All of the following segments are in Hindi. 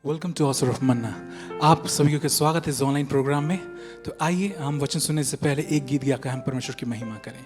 वेलकम टू आवर ऑफ मन्ना। आप सभी का स्वागत है इस ऑनलाइन प्रोग्राम में। तो आइए हम वचन सुनने से पहले एक गीत गाकर हम परमेश्वर की महिमा करें।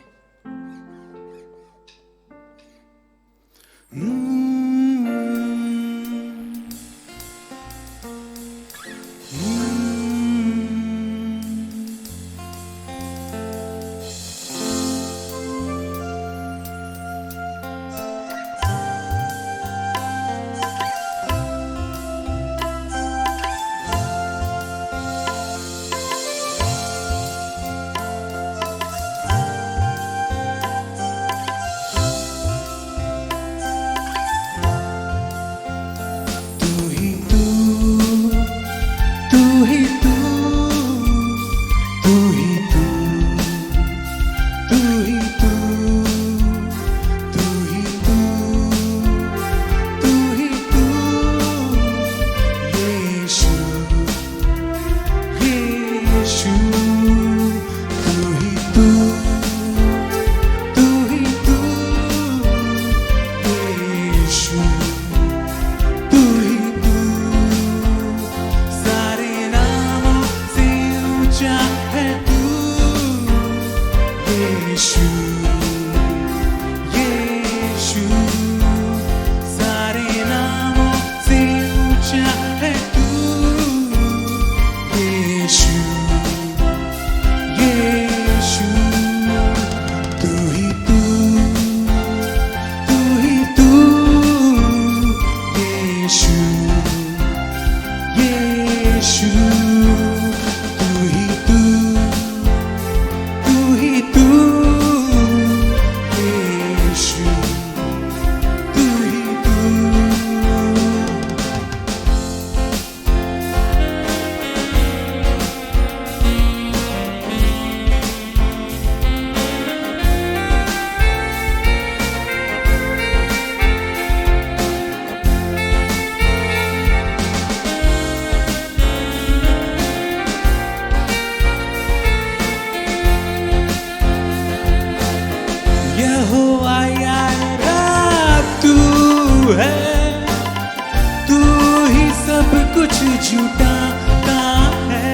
जुटाता है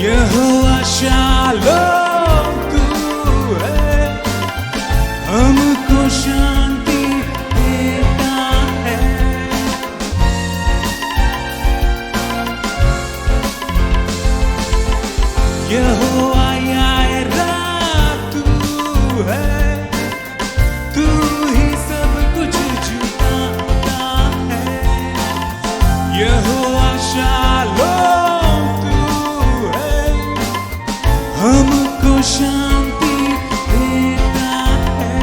यहोवा शालोम तू है, हमको शांति देता है। यहोवा यारा तू है, तू ही सब कुछ जुटाता है। यहोवा शालोम तू है, हमको शांति देता है।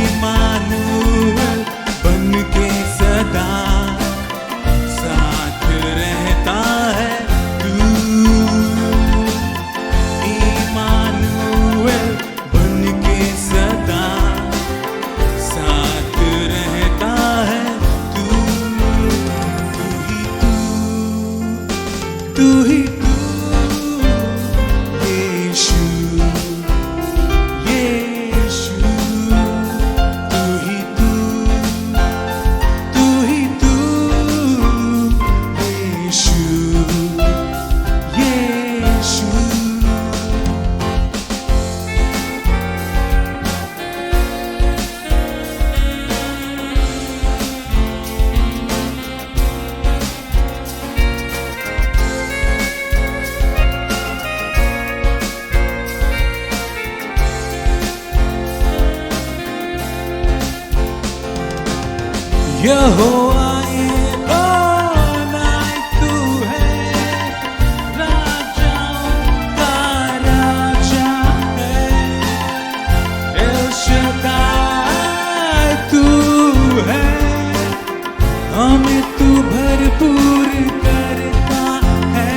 इम्मानुएल बन के सदा साथ रहता है तू। इम्मानुएल बन के सदा साथ रहता है तू। तू ही यीशु यीशु, तू ही यीशु यीशु। यहोवा एलोनाई तू है, राजाओं का राजा है। एल शद्दाई तू है, हमें तू भरपूर करता है।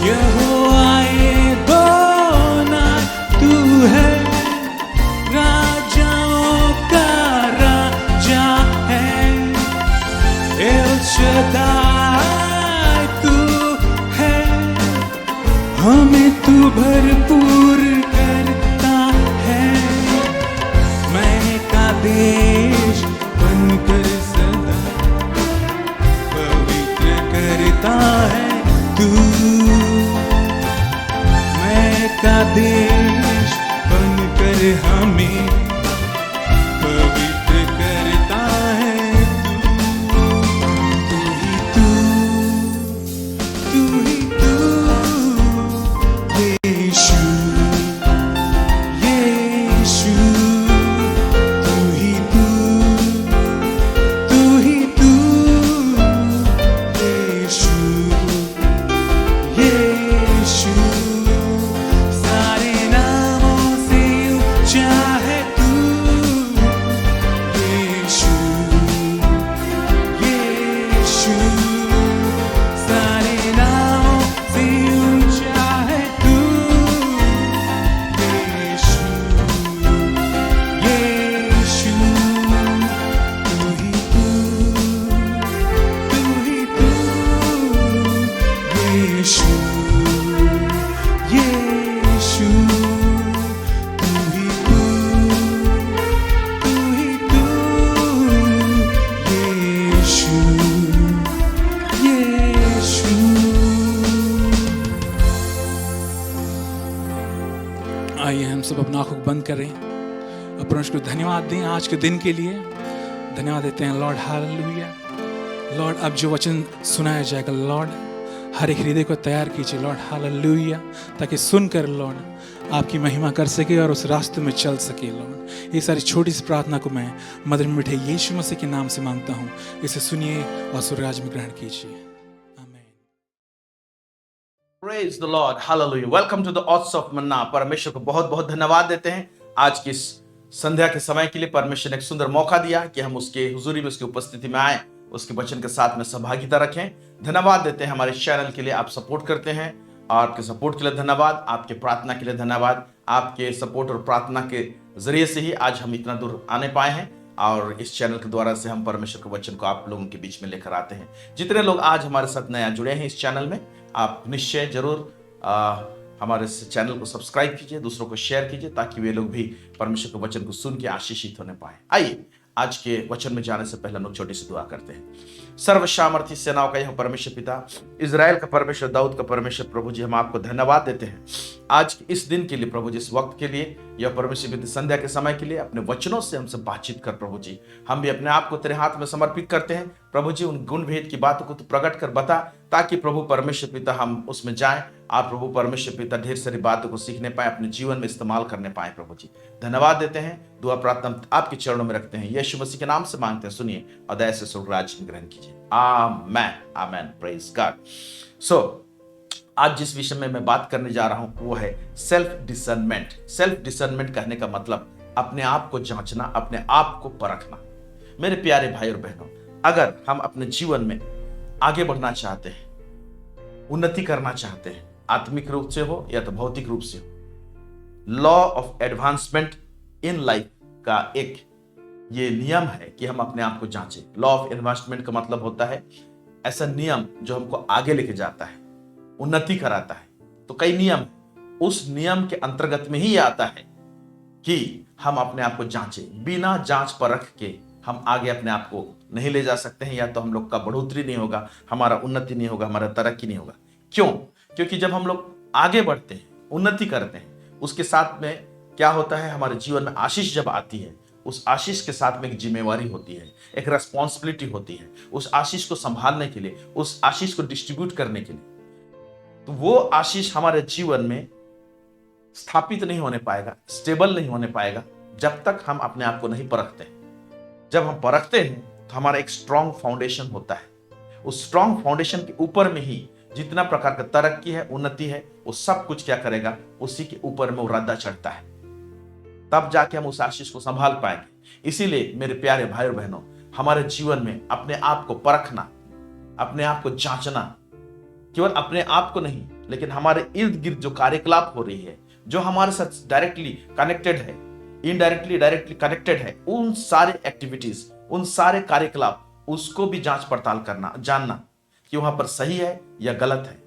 यहोवा तू है, राजाओं का राजा है। एल शद्दाई तू है, हमें तू भरपूर करता है। सब अपनी आंखों को बंद करें और परमेश्वर को धन्यवाद दें आज के दिन के लिए। धन्यवाद देते हैं लॉर्ड, हालेलुया। लॉर्ड, अब जो वचन सुनाया जाएगा लॉर्ड, हर एक हृदय को तैयार कीजिए लॉर्ड, हालेलुया, ताकि सुनकर लॉर्ड आपकी महिमा कर सके और उस रास्ते में चल सके लॉर्ड। ये सारी छोटी सी प्रार्थना को मैं मधुर मीठे यीशु मसीह के नाम से मांगता हूँ। इसे सुनिए और स्वर्गराज में ग्रहण कीजिए। Praise the Lord, Hallelujah. Welcome to the Odds of Manna. परमेश्वर को बहुत बहुत धन्यवाद देते हैं आज की इस संध्या के समय के लिए। परमेश्वर ने एक सुंदर मौका दिया कि हम उसके हुजूरी में, उसकी उपस्थिति में आए, उसके वचन के साथ में सहभागिता रखें। धन्यवाद देते हैं हमारे चैनल के लिए, आप सपोर्ट करते हैं। आपके सपोर्ट के लिए धन्यवाद, आपके प्रार्थना के लिए धन्यवाद। आपके सपोर्ट और प्रार्थना के जरिए से ही आज हम इतना दूर आने पाए हैं और इस चैनल के द्वारा से हम परमेश्वर के वचन को आप लोगों के बीच में लेकर आते हैं। जितने लोग आज हमारे साथ नया जुड़े हैं इस चैनल में, आप निश्चय जरूर हमारे इस चैनल को सब्सक्राइब कीजिए, दूसरों को शेयर कीजिए, ताकि वे लोग भी परमेश्वर के वचन को सुन के आशीषित होने पाए। आइए आज के वचन में जाने से पहले हम लोग छोटी सी दुआ करते हैं। सर्वसामर्थी सेनाओं का यह परमेश्वर पिता, इजराइल का परमेश्वर, दाऊद का परमेश्वर, प्रभु जी हम आपको धन्यवाद देते हैं आज इस दिन के लिए प्रभु जी, इस वक्त के लिए, यह परमेश्वर पिता संध्या के समय के लिए। अपने वचनों से हमसे बातचीत कर प्रभु जी। हम भी अपने आप को तेरे हाथ में समर्पित करते हैं प्रभु जी। उन गुण भेद की बातों को तू प्रकट कर बता, ताकि प्रभु परमेश्वर पिता हम उसमें जाएं। आप प्रभु परमेश्वर पिता ढेर सारी बातों को सीखने पाए, अपने जीवन में इस्तेमाल करने पाए प्रभु जी। धन्यवाद देते हैं, दुआ प्रार्थना आपके चरणों में रखते हैं, यीशु मसीह के नाम से मांगते हैं, सुनिए और दया से स्वर्गराज में ग्रहण कीजिए। Amen, amen, praise God. सो आज जिस विषय में मैं बात करने जा रहा हूं वो है सेल्फ डिसर्नमेंट। सेल्फ डिसर्नमेंट कहने का मतलब अपने आप को जांचना, अपने आप को परखना। मेरे प्यारे भाई और बहनों, अगर हम अपने जीवन में आगे बढ़ना चाहते हैं, उन्नति करना चाहते हैं, आत्मिक रूप से हो या तो भौतिक रूप से हो, law of advancement in life का एक ये नियम है कि हम अपने आप को जांचें। लॉ ऑफ एडवांसमेंट का मतलब होता है ऐसा नियम जो हमको आगे लेके जाता है, उन्नति कराता है। तो कई नियम, उस नियम के अंतर्गत में ही आता है कि हम अपने आप को जांचें। बिना जांच परख के हम आगे अपने आप को नहीं ले जा सकते हैं, या तो हम लोग का बढ़ोतरी नहीं होगा, हमारा उन्नति नहीं होगा, हमारा तरक्की नहीं होगा। क्यों? क्योंकि जब हम लोग आगे बढ़ते हैं, उन्नति करते हैं, उसके साथ में क्या होता है, हमारे जीवन में आशीष जब आती है, उस आशीष के साथ में एक जिम्मेवारी होती है, एक रेस्पॉन्सिबिलिटी होती है उस आशीष को संभालने के लिए, उस आशीष को डिस्ट्रीब्यूट करने के लिए। तो वो आशीष हमारे जीवन में स्थापित नहीं होने पाएगा, स्टेबल नहीं होने पाएगा, जब तक हम अपने आप को नहीं परखते। जब हम परखते हैं तो हमारा एक स्ट्रॉन्ग फाउंडेशन होता है। उस स्ट्रॉन्ग फाउंडेशन के ऊपर में ही जितना प्रकार का तरक्की है, उन्नति है, वो सब कुछ क्या करेगा, उसी के ऊपर में वो रद्दा चढ़ता है। तब जाके हम उस आशीष को संभाल पाएंगे। इसीलिए मेरे प्यारे भाई और बहनों, हमारे जीवन में अपने आप को परखना, अपने आप को जांचना, केवल अपने आप को नहीं, लेकिन हमारे इर्द गिर्द जो कार्यकलाप हो रही है, जो हमारे साथ डायरेक्टली कनेक्टेड है, इनडायरेक्टली डायरेक्टली कनेक्टेड है, उन सारे एक्टिविटीज, उन सारे कार्यकलाप, उसको भी जांच पड़ताल करना, जानना कि वहां पर सही है या गलत है।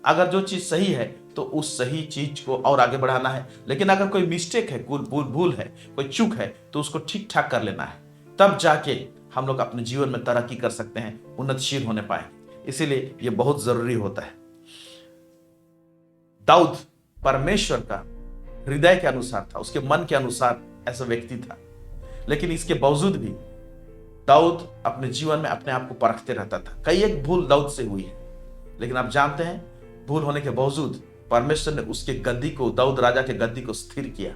अगर जो चीज सही है तो उस सही चीज को और आगे बढ़ाना है, लेकिन अगर कोई मिस्टेक है, भूल है, कोई चूक है, तो उसको ठीक ठाक कर लेना है। तब जाके हम लोग अपने जीवन में तरक्की कर सकते हैं, उन्नतशील होने पाएंगे। इसीलिए यह बहुत जरूरी होता है। दाऊद परमेश्वर का हृदय के अनुसार था, उसके मन के अनुसार ऐसा व्यक्ति था, लेकिन इसके बावजूद भी दाऊद अपने जीवन में अपने आप को परखते रहता था। कई एक भूल दाऊद से हुई है, लेकिन आप जानते हैं भूल होने के बावजूद परमेश्वर ने उसके गद्दी को, दाऊद राजा के गद्दी को स्थिर किया,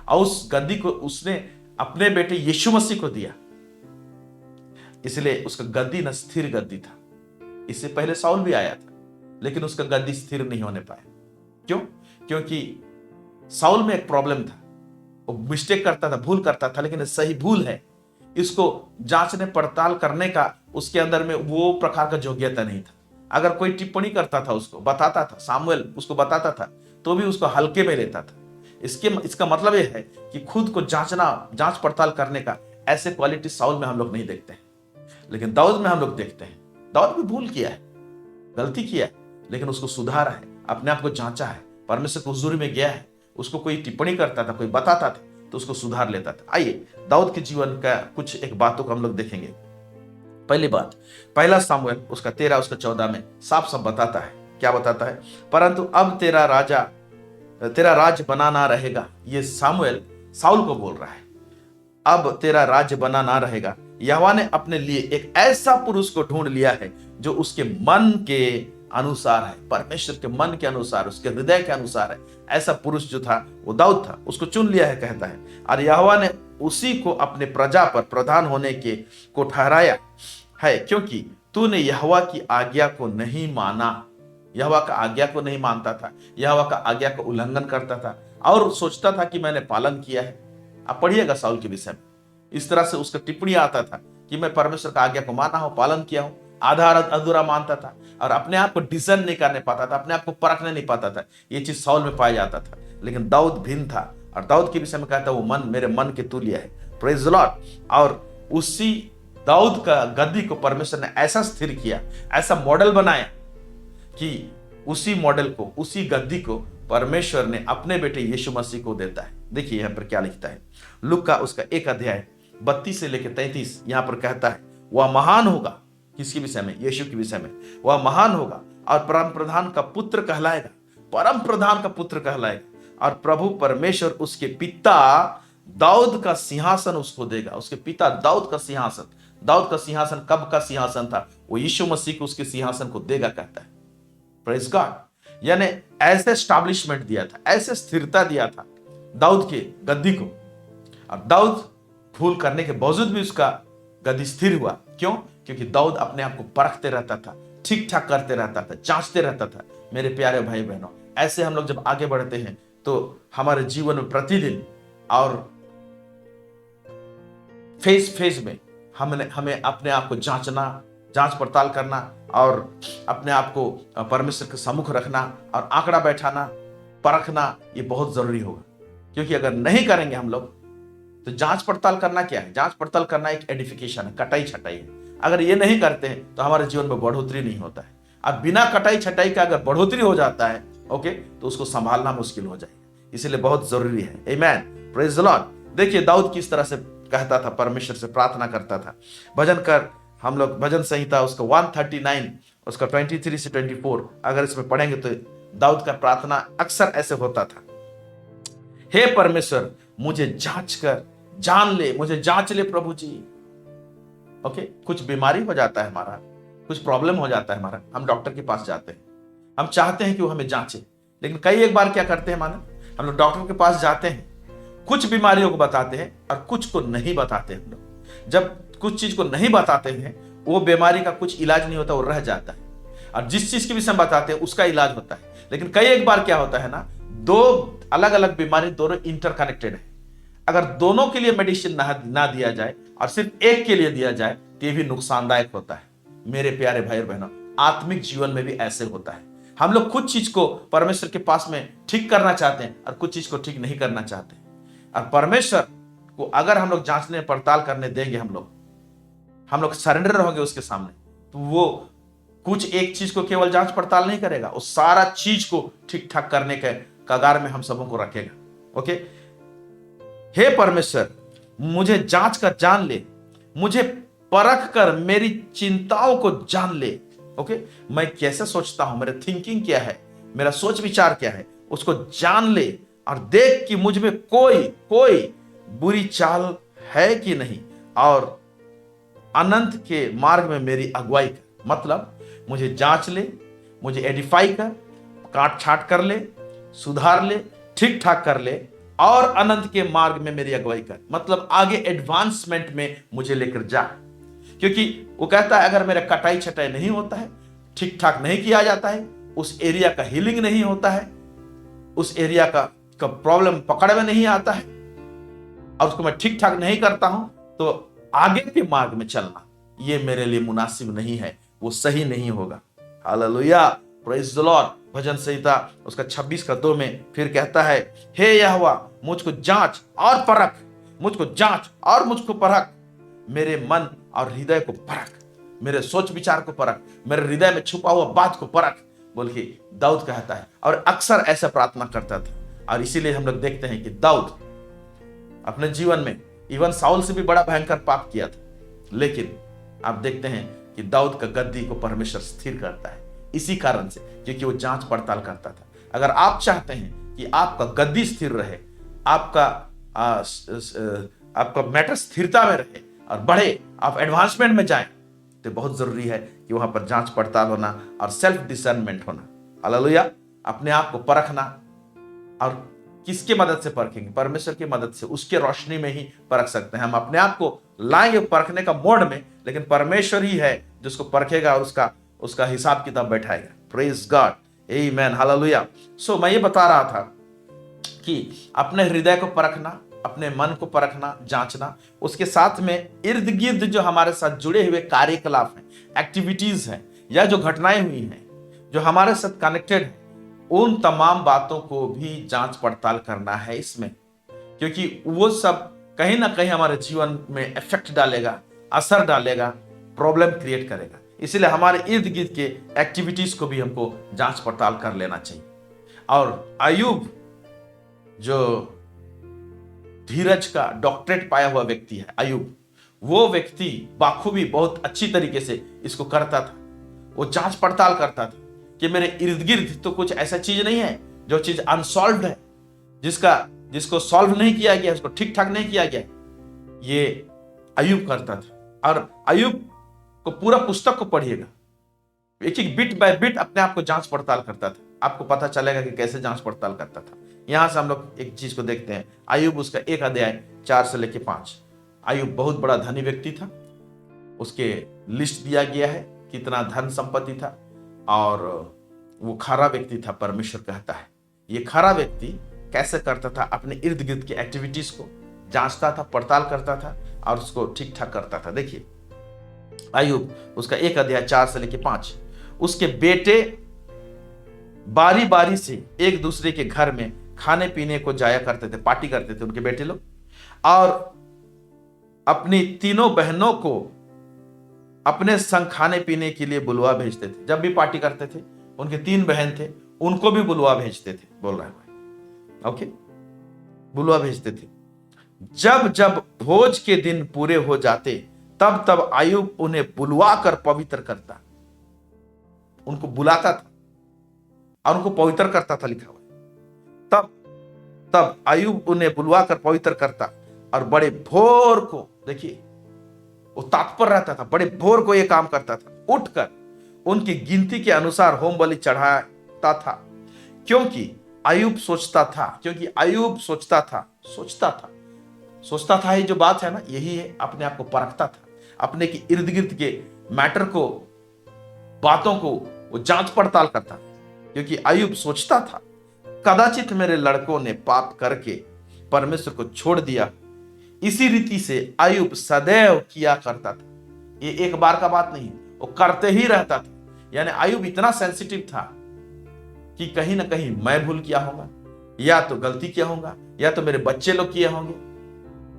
और उस गद्दी को उसने अपने बेटे यीशु मसीह को दिया। इसलिए उसका गद्दी न स्थिर गद्दी था। इससे पहले साउल भी आया था, लेकिन उसका गद्दी स्थिर नहीं होने पाया। क्यों? क्योंकि साउल में एक प्रॉब्लम था, वो मिस्टेक करता था, भूल करता था, लेकिन सही भूल है, इसको जांचने पड़ताल करने का उसके अंदर में वो प्रकार का योग्यता नहीं था। अगर कोई टिप्पणी करता था, उसको बताता था, सामुएल उसको बताता था, तो भी उसको हल्के में लेता था। इसका मतलब यह है कि खुद को जांचना, जांच पड़ताल करने का ऐसे क्वालिटी साउल में हम लोग नहीं देखते हैं, लेकिन दाऊद में हम लोग देखते हैं। दाऊद भी भूल किया है, गलती किया है, लेकिन उसको सुधारा है, अपने आप को जांचा है, परमेश्वर की हुजूरी में गया है। उसको कोई टिप्पणी करता था, कोई बताता था, तो उसको सुधार लेता था। आइए दाऊद के जीवन का कुछ एक बातों को हम लोग देखेंगे। पहली बात, पहला सामुएल उसका 13 उसका 14 में साफ साफ बताता है। क्या बताता है? परंतु अब तेरा तेरा राज्य बना ना रहेगा। ये सामुएल साउल को बोल रहा है, अब तेरा राज्य बना ना रहेगा। यहोवा ने अपने लिए एक ऐसा पुरुष को ढूंढ लिया है जो उसके मन के अनुसार है, परमेश्वर के मन के अनुसार, उसके हृदय के अनुसार है। ऐसा पुरुष जो था वो दाऊद था, उसको चुन लिया है कहता है। और यहोवा ने उसी को अपने प्रजा पर प्रधान होने के को ठहराया है, क्योंकि तूने यहोवा की आज्ञा को नहीं माना। यहोवा का आज्ञा को नहीं मानता था, यहोवा का आज्ञा का उल्लंघन करता था और सोचता था कि मैंने पालन किया है। आप पढ़िएगा साउल के विषय में, इस तरह से उसका टिप्पणी आता था कि मैं परमेश्वर का आज्ञा को माना हूं, पालन किया हूं। आधा अधूरा मानता था और अपने आप को डिजाइन नहीं करने पाता था, अपने आप को परखने नहीं पाता था। ये चीज साउल में पाया जाता था। लेकिन दाऊद भिन्न था और दाऊद के विषय में कहता है वो मन मेरे मन के तुल्य है। Praise the Lord. और उसी दाऊद का गद्दी को परमेश्वर ने ऐसा स्थिर किया, ऐसा मॉडल बनाया कि उसी मॉडल को, उसी गद्दी को परमेश्वर ने अपने बेटे यीशु मसीह को देता है। देखिए यहां पर क्या लिखता है, लूका उसका 1 अध्याय 32 से लेकर 33, यहां पर कहता है वह महान होगा। किसके विषय में? यीशु के विषय में। वह महान होगा और परम प्रधान का पुत्र कहलाएगा, परम प्रधान का पुत्र कहलाएगा। और प्रभु परमेश्वर उसके पिता दाऊद का सिंहासन उसको देगा। उसके पिता दाऊद का सिंहासन, दाऊद का सिंहासन कब का सिंहासन था? वो यीशु मसीह को उसके सिंहासन को देगा कहता है। Praise God. यानी ऐसे एस्टैब्लिशमेंट दिया था, ऐसे स्थिरता दिया था दाऊद के गद्दी को। और दाऊद भूल करने के बावजूद भी उसका गद्दी स्थिर हुआ। क्यों? क्योंकि दाऊद अपने आप को परखते रहता था, ठीक ठाक करते रहता था, जांचते रहता था। मेरे प्यारे भाई बहनों, ऐसे हम लोग जब आगे बढ़ते हैं तो हमारे जीवन में प्रतिदिन और फेज में हमें अपने आप को जांचना, जांच पड़ताल करना और अपने आप को परमेश्वर के सम्मुख रखना और आंकड़ा बैठाना, परखना, ये बहुत जरूरी होगा। क्योंकि अगर नहीं करेंगे हम लोग तो जांच पड़ताल करना क्या है? जांच पड़ताल करना एक एडिफिकेशन है, कटाई छटाई है। अगर ये नहीं करते हैं तो हमारे जीवन में बढ़ोतरी नहीं होता है। अब बिना कटाई छटाई का अगर बढ़ोतरी हो जाता है ओके, तो उसको संभालना मुश्किल हो जाएगा। इसलिए बहुत जरूरी है। आमेन, प्रेज द लॉर्ड। देखिए दाऊद किस तरह से कहता था, परमेश्वर से प्रार्थना करता था। भजन कर, हम लोग भजन संहिता उसका 139 उसका 23 से 24 अगर इसमें पढ़ेंगे तो दाऊद का प्रार्थना अक्सर ऐसे होता था, हे परमेश्वर मुझे जांच कर जान ले, मुझे जांच ले प्रभु जी। ओके, कुछ बीमारी हो जाता है हमारा, कुछ प्रॉब्लम हो जाता है हमारा, हम डॉक्टर के पास जाते हैं, हम चाहते हैं कि वो हमें जांचे। लेकिन कई एक बार क्या करते हैं मानो, हम लोग डॉक्टर के पास जाते हैं, कुछ बीमारियों को बताते हैं और कुछ को नहीं बताते हम लोग। जब कुछ चीज को नहीं बताते हैं, वो बीमारी का कुछ इलाज नहीं होता, वो रह जाता है। और जिस चीज के विषय में बताते हैं उसका इलाज होता है। लेकिन कई एक बार क्या होता है ना, दो अलग अलग बीमारी दोनों इंटरकनेक्टेड है। अगर दोनों के लिए मेडिसिन ना दिया जाए और सिर्फ एक के लिए दिया जाए तो ये भी नुकसानदायक होता है। मेरे प्यारे भाई और बहनों, आत्मिक जीवन में भी ऐसे होता है। हम लोग कुछ चीज को परमेश्वर के पास में ठीक करना चाहते हैं और कुछ चीज को ठीक नहीं करना चाहते। और परमेश्वर को अगर हम लोग जांचने पड़ताल करने देंगे, हम लोग सरेंडर होंगे उसके सामने, तो वो कुछ एक चीज को केवल जांच पड़ताल नहीं करेगा, वो सारा चीज को ठीक ठाक करने के कगार में हम सबों को रखेगा। ओके, हे परमेश्वर मुझे जांच कर जान ले, मुझे परख कर मेरी चिंताओं को जान ले। ओके, मैं कैसे सोचता हूं, मेरा थिंकिंग क्या है, मेरा सोच विचार क्या है, उसको जान ले और देख कि मुझ में कोई बुरी चाल है कि नहीं और अनंत के मार्ग में मेरी अगुवाई कर। मतलब मुझे जांच ले, मुझे एडिफाई कर, काट छाट कर ले, सुधार ले, ठीक ठाक कर ले और अनंत के मार्ग में मेरी अगुवाई कर। मतलब आगे एडवांसमेंट में मुझे लेकर जा। क्योंकि वो कहता है अगर मेरा कटाई छटाई नहीं होता है, ठीक ठाक नहीं किया जाता है, उस एरिया का हीलिंग नहीं होता है, उस एरिया का प्रॉब्लम पकड़ में नहीं आता है और उसको मैं ठीक ठाक नहीं करता हूं, तो आगे के मार्ग में चलना ये मेरे लिए मुनासिब नहीं है, वो सही नहीं होगा। Hallelujah, praise the lord. भजन संहिता उसका 26:2 में फिर कहता है, हे यहोवा मुझको जांच और परख, मुझको जांच और मुझको परख, मेरे मन और हृदय को परख, मेरे सोच विचार को परख, मेरे हृदय में छुपा हुआ बात को परख बोल के दाऊद कहता है। और अक्सर ऐसा प्रार्थना करता था। और इसीलिए हम लोग देखते हैं कि दाऊद अपने जीवन में इवन साउल से भी बड़ा भयंकर पाप किया था, लेकिन आप देखते हैं कि दाऊद का गद्दी को परमेश्वर स्थिर करता है इसी कारण से, क्योंकि वो जांच पड़ताल करता था। अगर आप चाहते हैं कि आपका गद्दी स्थिर रहे, आपका आपका मैटर स्थिरता में रहे और बढ़े, आप एडवांसमेंट में जाएं, तो बहुत जरूरी है कि वहां पर जांच पड़ताल होना और सेल्फ डिसर्नमेंट होना। हालेलुया। अपने आप को परखना, और किसके मदद से परखेंगे? परमेश्वर की मदद से, उसके रोशनी में ही परख सकते हैं। हम अपने आप को लाएंगे परखने का मोड में, लेकिन परमेश्वर ही है जिसको परखेगा और उसका हिसाब किताब बैठाएगा। प्रेज गॉड, आमेन, हालेलुया। सो मैं ये बता रहा था कि अपने हृदय को परखना, अपने मन को परखना, जांचना, उसके साथ में इर्द गिर्द जो हमारे साथ जुड़े हुए कार्यकलाप हैं, एक्टिविटीज हैं, या जो घटनाएं हुई हैं जो हमारे साथ कनेक्टेड है, उन तमाम बातों को भी जांच पड़ताल करना है इसमें, क्योंकि वो सब कहीं ना कहीं हमारे जीवन में इफेक्ट डालेगा, असर डालेगा, प्रॉब्लम क्रिएट करेगा। इसलिए हमारे इर्द गिर्द के एक्टिविटीज को भी हमको जांच पड़ताल कर लेना चाहिए। और अय्यूब जो धीरज का डॉक्टरेट पाया हुआ व्यक्ति है, अय्यूब, वो व्यक्ति बाखूबी बहुत अच्छी तरीके से इसको करता था। वो जांच पड़ताल करता था कि मेरे इर्द गिर्द तो कुछ ऐसा चीज नहीं है जो चीज अनसॉल्व्ड है, जिसको सॉल्व नहीं किया गया, उसको ठीक ठाक नहीं किया गया। ये अय्यूब करता था। और अय्यूब को पूरा पुस्तक को पढ़िएगा, एक एक बिट बाय बिट अपने आप को जांच पड़ताल करता था। आपको पता चलेगा कि कैसे जांच पड़ताल करता था। यहां से हम लोग एक चीज को देखते हैं। अय्यूब, उसका 1 अध्याय 4 से लेकर 5। अय्यूब बहुत बड़ा धनी व्यक्ति था। उसके लिस्ट दिया गया है कितना धन संपत्ति था, और वो खरा व्यक्ति था। परमेश्वर कहता है ये खरा व्यक्ति कैसे करता था, अपने इर्द गिर्द की एक्टिविटीज को जांचता था, पड़ताल करता था और उसको ठीक ठाक करता था। देखिए अय्यूब, उसका 1 अध्याय 4 से लेकर 5। उसके बेटे बारी बारी से एक दूसरे के घर में खाने पीने को जाया करते थे, पार्टी करते थे उनके बेटे लोग, और अपनी तीनों बहनों को अपने संग खाने पीने के लिए बुलवा भेजते थे। जब भी पार्टी करते थे, उनके 3 बहन थे, उनको भी बुलवा भेजते थे। बोल रहा है भाई, ओके, बुलवा भेजते थे। जब जब भोज के दिन पूरे हो जाते, तब तब अय्यूब उन्हें बुलवा कर पवित्र करता। उनको बुलाता था और उनको पवित्र करता था, लिखा हुआ। तब अय्यूब उन्हें बुलवा कर पवित्र करता, और बड़े भोर को, देखिए वो तत्पर रहता था, बड़े भोर को ये काम करता था, उठकर उनकी गिनती के अनुसार होम बलि चढ़ाता था। क्योंकि अय्यूब सोचता था, ये जो बात है ना, यही है, अपने आप को परखता था, अपने के इर्द गिर्द के मैटर को, बातों को वो जांच पड़ताल करता। क्योंकि अय्यूब सोचता था, कदाचित मेरे लड़कों ने पाप करके परमेश्वर को छोड़ दिया। इसी रीति से अय्यूब सदैव किया करता था। ये एक बार का बात नहीं, वो करते ही रहता था। यानी अय्यूब इतना सेंसिटिव था कि कहीं ना कहीं मैं भूल किया होगा, या तो गलती किया होगा, या तो मेरे बच्चे लोग किए होंगे,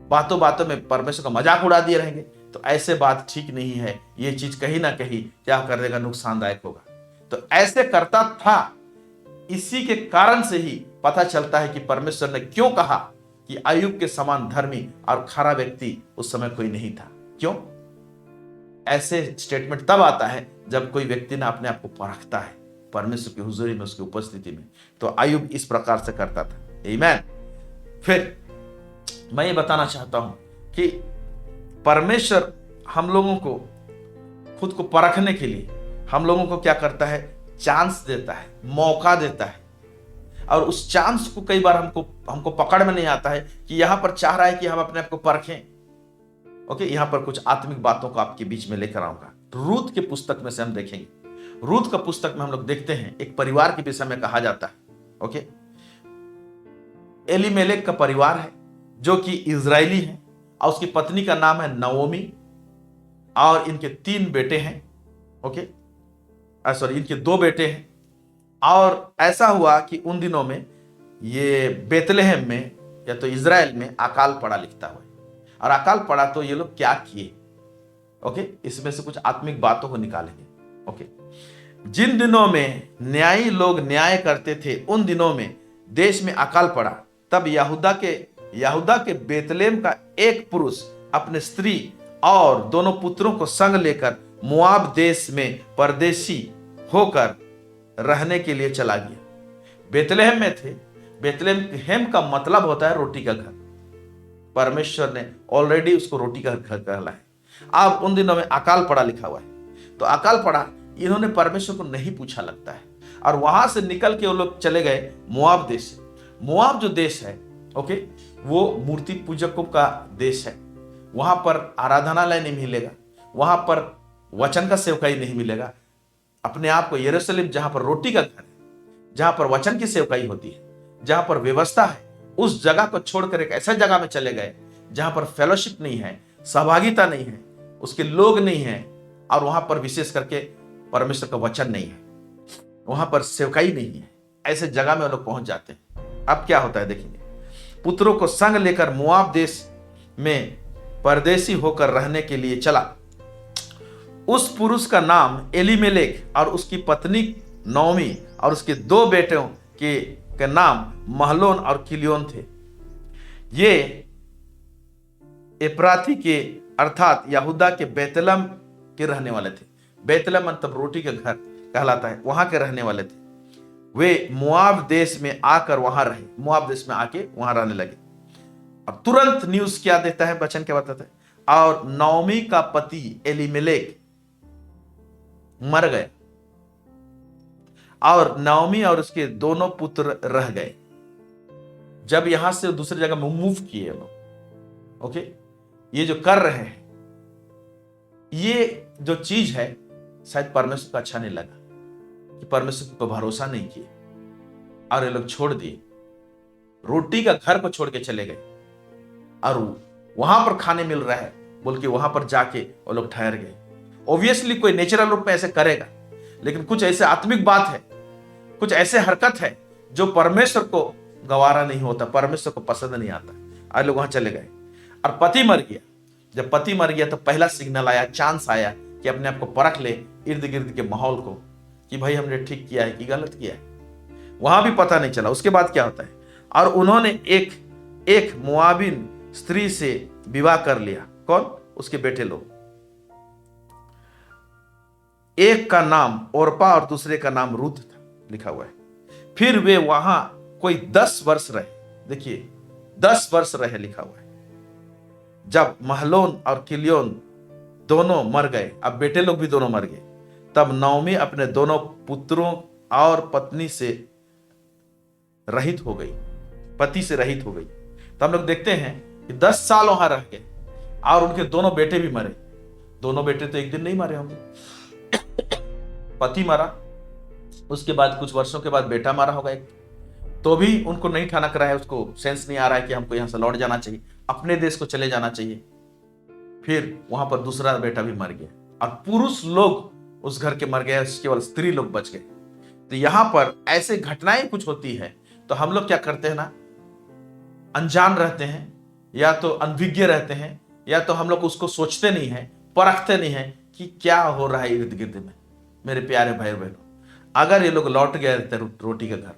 बातों बातों में परमेश्वर का मजाक उड़ा दिए रहेंगे। तो ऐसे बात ठीक नहीं है। ये चीज कहीं ना कहीं क्या कर देगा, नुकसानदायक होगा। तो ऐसे करता था। इसी के कारण से ही पता चलता है कि परमेश्वर ने क्यों कहा कि अय्यूब के समान धर्मी और खरा व्यक्ति उस समय कोई नहीं था। क्यों? ऐसे स्टेटमेंट तब आता है जब कोई व्यक्ति ना अपने आप को परखता है परमेश्वर की हुजूरी में, उसकी उपस्थिति में। तो अय्यूब इस प्रकार से करता था। आमीन। फिर मैं ये बताना चाहता हूं कि परमेश्वर हम लोगों को खुद को परखने के लिए हम लोगों को क्या करता है, चांस देता है, मौका देता है। और उस चांस को कई बार हमको पकड़ में नहीं आता है कि यहां पर चाह रहा है कि हम अपने आप को परखें। ओके, यहां पर कुछ आत्मिक बातों को आपके बीच में लेकर आऊंगा। रूत के पुस्तक में से हम देखेंगे। रूत का पुस्तक में हम लोग देखते हैं, एक परिवार के विषय में कहा जाता है। ओके, एलीमेलेक का परिवार है जो कि इजरायली है, और उसकी पत्नी का नाम है नओमी, और इनके 3 बेटे हैं। ओके, सॉरी, इनके 2 बेटे हैं। और ऐसा हुआ कि उन दिनों में ये बेतलेहम में या तो इजराइल में अकाल पड़ा, लिखता हुआ। और अकाल पड़ा तो ये लोग क्या किए, ओके, इसमें से कुछ आत्मिक बातों को निकालेंगे। ओके, जिन दिनों में न्यायी लोग न्याय करते थे, उन दिनों में देश में अकाल पड़ा। तब यहूदा के बेतलेहम का एक पुरुष अपने स्त्री और दोनों पुत्रों को संग लेकर मोआब देश में परदेशी होकर रहने के लिए चला गया। बेतलेहम में थे, बेतलेहम का मतलब होता है रोटी का घर। परमेश्वर ने ऑलरेडी उसको रोटी का घर कहला है। अब उन दिनों में अकाल पड़ा लिखा हुआ है, तो अकाल पड़ा इन्होंने परमेश्वर को नहीं पूछा लगता है, और वहां से निकल के वो लोग चले गए मोआब देश। मोआब जो देश है, ओके, वो मूर्ति पूजकों का देश है। वहां पर आराधनालय नहीं मिलेगा, वहां पर वचन का सेवकाई नहीं मिलेगा। अपने आप को यरूशलेम, जहां पर रोटी का घर है, जहां पर वचन की सेवकाई होती है, जहां पर व्यवस्था है, उस जगह को छोड़कर एक ऐसा जगह में चले गए जहां पर फेलोशिप नहीं है, सहभागिता नहीं है, उसके लोग नहीं है, और वहां पर विशेष करके परमेश्वर का वचन नहीं है, वहां पर सेवकाई नहीं है। ऐसे जगह में लोग पहुंच जाते हैं। अब क्या होता है देखेंगे। पुत्रों को संग लेकर मोआब देश में परदेसी होकर रहने के लिए चला। उस पुरुष का नाम एलीमेलेक और उसकी पत्नी नौमी और उसके 2 बेटों के नाम महलोन और किलियोन थे। ये एप्राथी के अर्थात यहूदा के बेतलम के रहने वाले थे। बेतलम मतलब रोटी का घर कहलाता है, वहां के रहने वाले थे। वे मोआब देश में आकर वहां रहे, मोआब देश में आके वहां रहने लगे। अब तुरंत न्यूज क्या देता है, वचन क्या बताता है, और नौमी का पति एलीमेलेक मर गए और नौमी और उसके दोनों पुत्र रह गए। जब यहां से दूसरी जगह में मूव किए लोग, ओके, ये जो कर रहे हैं, ये जो चीज है शायद परमेश्वर को अच्छा नहीं लगा, कि परमेश्वर को भरोसा नहीं किया और ये लोग छोड़ दिए, रोटी का घर को छोड़ के चले गए, और वहां पर खाने मिल रहा है बोल के वहां पर जाके वो लोग ठहर गए। ऑब्वियसली कोई नेचुरल रूप में ऐसे करेगा, लेकिन कुछ ऐसे आत्मिक बात है, कुछ ऐसे हरकत है जो परमेश्वर को गवारा नहीं होता, परमेश्वर को पसंद नहीं आता। आज लोग वहां चले गए और पति मर गया। जब पति मर गया तो पहला सिग्नल आया, चांस आया कि अपने आप को परख ले इर्द गिर्द के माहौल को, कि भाई हमने ठीक किया है कि गलत किया है। वहां भी पता नहीं चला। उसके बाद क्या होता है, और उन्होंने एक मोआबिन स्त्री से विवाह कर लिया। कौन? उसके बेटे लोग। एक का नाम ओरपा और दूसरे का नाम रूत था, लिखा हुआ है। फिर वे वहां कोई 10 वर्ष रहे। देखिए 10 वर्ष रहे, लिखा हुआ है। जब महलोन और किलियोन दोनों मर गए, अब बेटे लोग भी दोनों मर गए, तब नौमी अपने दोनों पुत्रों और पत्नी से रहित हो गई, पति से रहित हो गई। तो हम लोग देखते हैं कि 10 साल वहां रह गए और उनके दोनों बेटे भी मरे। दोनों बेटे तो एक दिन नहीं मरे होंगे, पति मरा, उसके बाद कुछ वर्षों के बाद बेटा मरा होगा एक, तो भी उनको नहीं ठनक रहा है, उसको सेंस नहीं आ रहा है कि हमको यहां से लौट जाना चाहिए, अपने देश को चले जाना चाहिए। फिर वहां पर दूसरा बेटा भी मर गया और पुरुष लोग उस घर के मर गए, केवल स्त्री लोग बच गए। तो यहां पर ऐसे घटनाएं कुछ होती है, तो हम लोग क्या करते हैं ना, अनजान रहते हैं, या तो अनभिज्ञ रहते हैं, या तो हम लोग उसको सोचते नहीं है, परखते नहीं है कि क्या हो रहा है इर्द गिर्द में। मेरे प्यारे भाई बहनों, अगर ये लोग लौट गए रोटी के घर,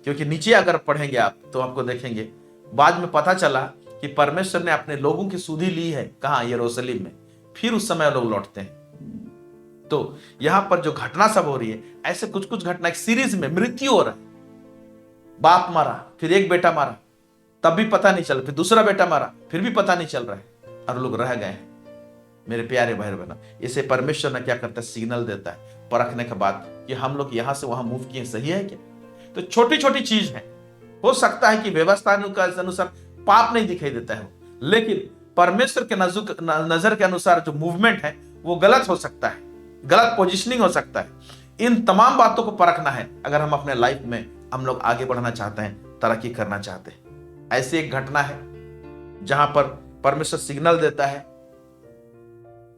क्योंकि नीचे अगर पढ़ेंगे आप तो आपको देखेंगे बाद में पता चला कि परमेश्वर ने अपने लोगों की सुधि ली है, कहां? यरूशलेम में। फिर उस समय लोग लौटते हैं। तो यहां पर जो घटना सब हो रही है, ऐसे कुछ कुछ घटना एक सीरीज में मृत्यु हो रहा है। बाप मारा, फिर एक बेटा मारा, तब भी पता नहीं चल, फिर दूसरा बेटा मारा, फिर भी पता नहीं चल रहा है, और लोग रह गए हैं। मेरे प्यारे भाई बहनों, इसे परमेश्वर ने क्या करता है, सिग्नल देता है परखने के बाद कि हम लोग यहां से वहां मूव किए, सही है क्या? तो छोटी छोटी चीज है, हो सकता है कि व्यवस्था अनुसार पाप नहीं दिखाई देता है, लेकिन परमेश्वर के नजर के अनुसार जो मूवमेंट है वो गलत हो सकता है, गलत पोजिशनिंग हो सकता है। इन तमाम बातों को परखना है अगर हम अपने लाइफ में हम लोग आगे बढ़ना चाहते हैं, तरक्की करना चाहते हैं। ऐसी एक घटना है जहां पर परमेश्वर सिग्नल देता है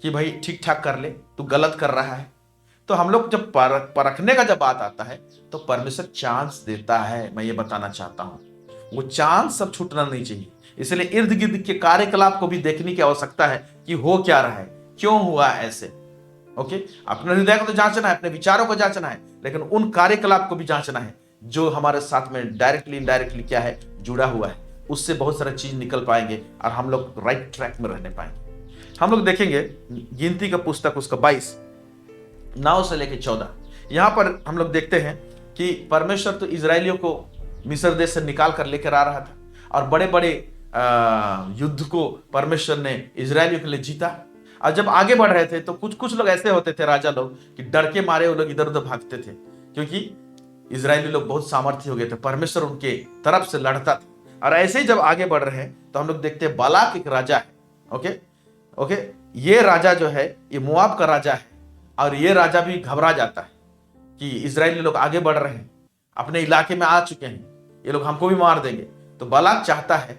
कि भाई ठीक ठाक कर ले, तू गलत कर रहा है। तो हम लोग जब परखने का जब बात आता है तो परमेश्वर चांस देता है। मैं ये बताना चाहता हूं, वो चांस सब छूटना नहीं चाहिए। इसलिए इर्द गिर्द के कार्यकलाप को भी देखने की आवश्यकता है कि हो क्या रहा है, क्यों हुआ ऐसे। ओके, अपने हृदय को तो जांचना है, अपने विचारों को जांचना है, लेकिन उन कार्यकलाप को भी जांचना है जो हमारे साथ में डायरेक्टली इनडायरेक्टली क्या है, जुड़ा हुआ है। उससे बहुत सारा चीज निकल पाएंगे और हम लोग राइट ट्रैक में रहने पाएंगे। हम लोग देखेंगे गिनती का पुस्तक उसका 22 9 से लेकर 14। यहां पर हम लोग देखते हैं कि परमेश्वर तो इजरायलियों को मिस्र देश से निकाल कर लेकर आ रहा था, और बड़े बड़े युद्ध को परमेश्वर ने इजरायलियों के लिए जीता। और जब आगे बढ़ रहे थे तो कुछ कुछ लोग ऐसे होते थे, राजा लोग, कि डर के मारे वो लोग इधर उधर भागते थे, क्योंकि इजरायली लोग बहुत सामर्थ्य हो गए थे, परमेश्वर उनके तरफ से लड़ता था। और ऐसे ही जब आगे बढ़ रहे हैं तो हम लोग देखते हैं बालाक एक राजा है। ओके, ये राजा जो है ये मोआब का राजा है, और ये राजा भी घबरा जाता है कि इजरायली लोग आगे बढ़ रहे हैं, अपने इलाके में आ चुके हैं, ये लोग हमको भी मार देंगे। तो बालाक चाहता है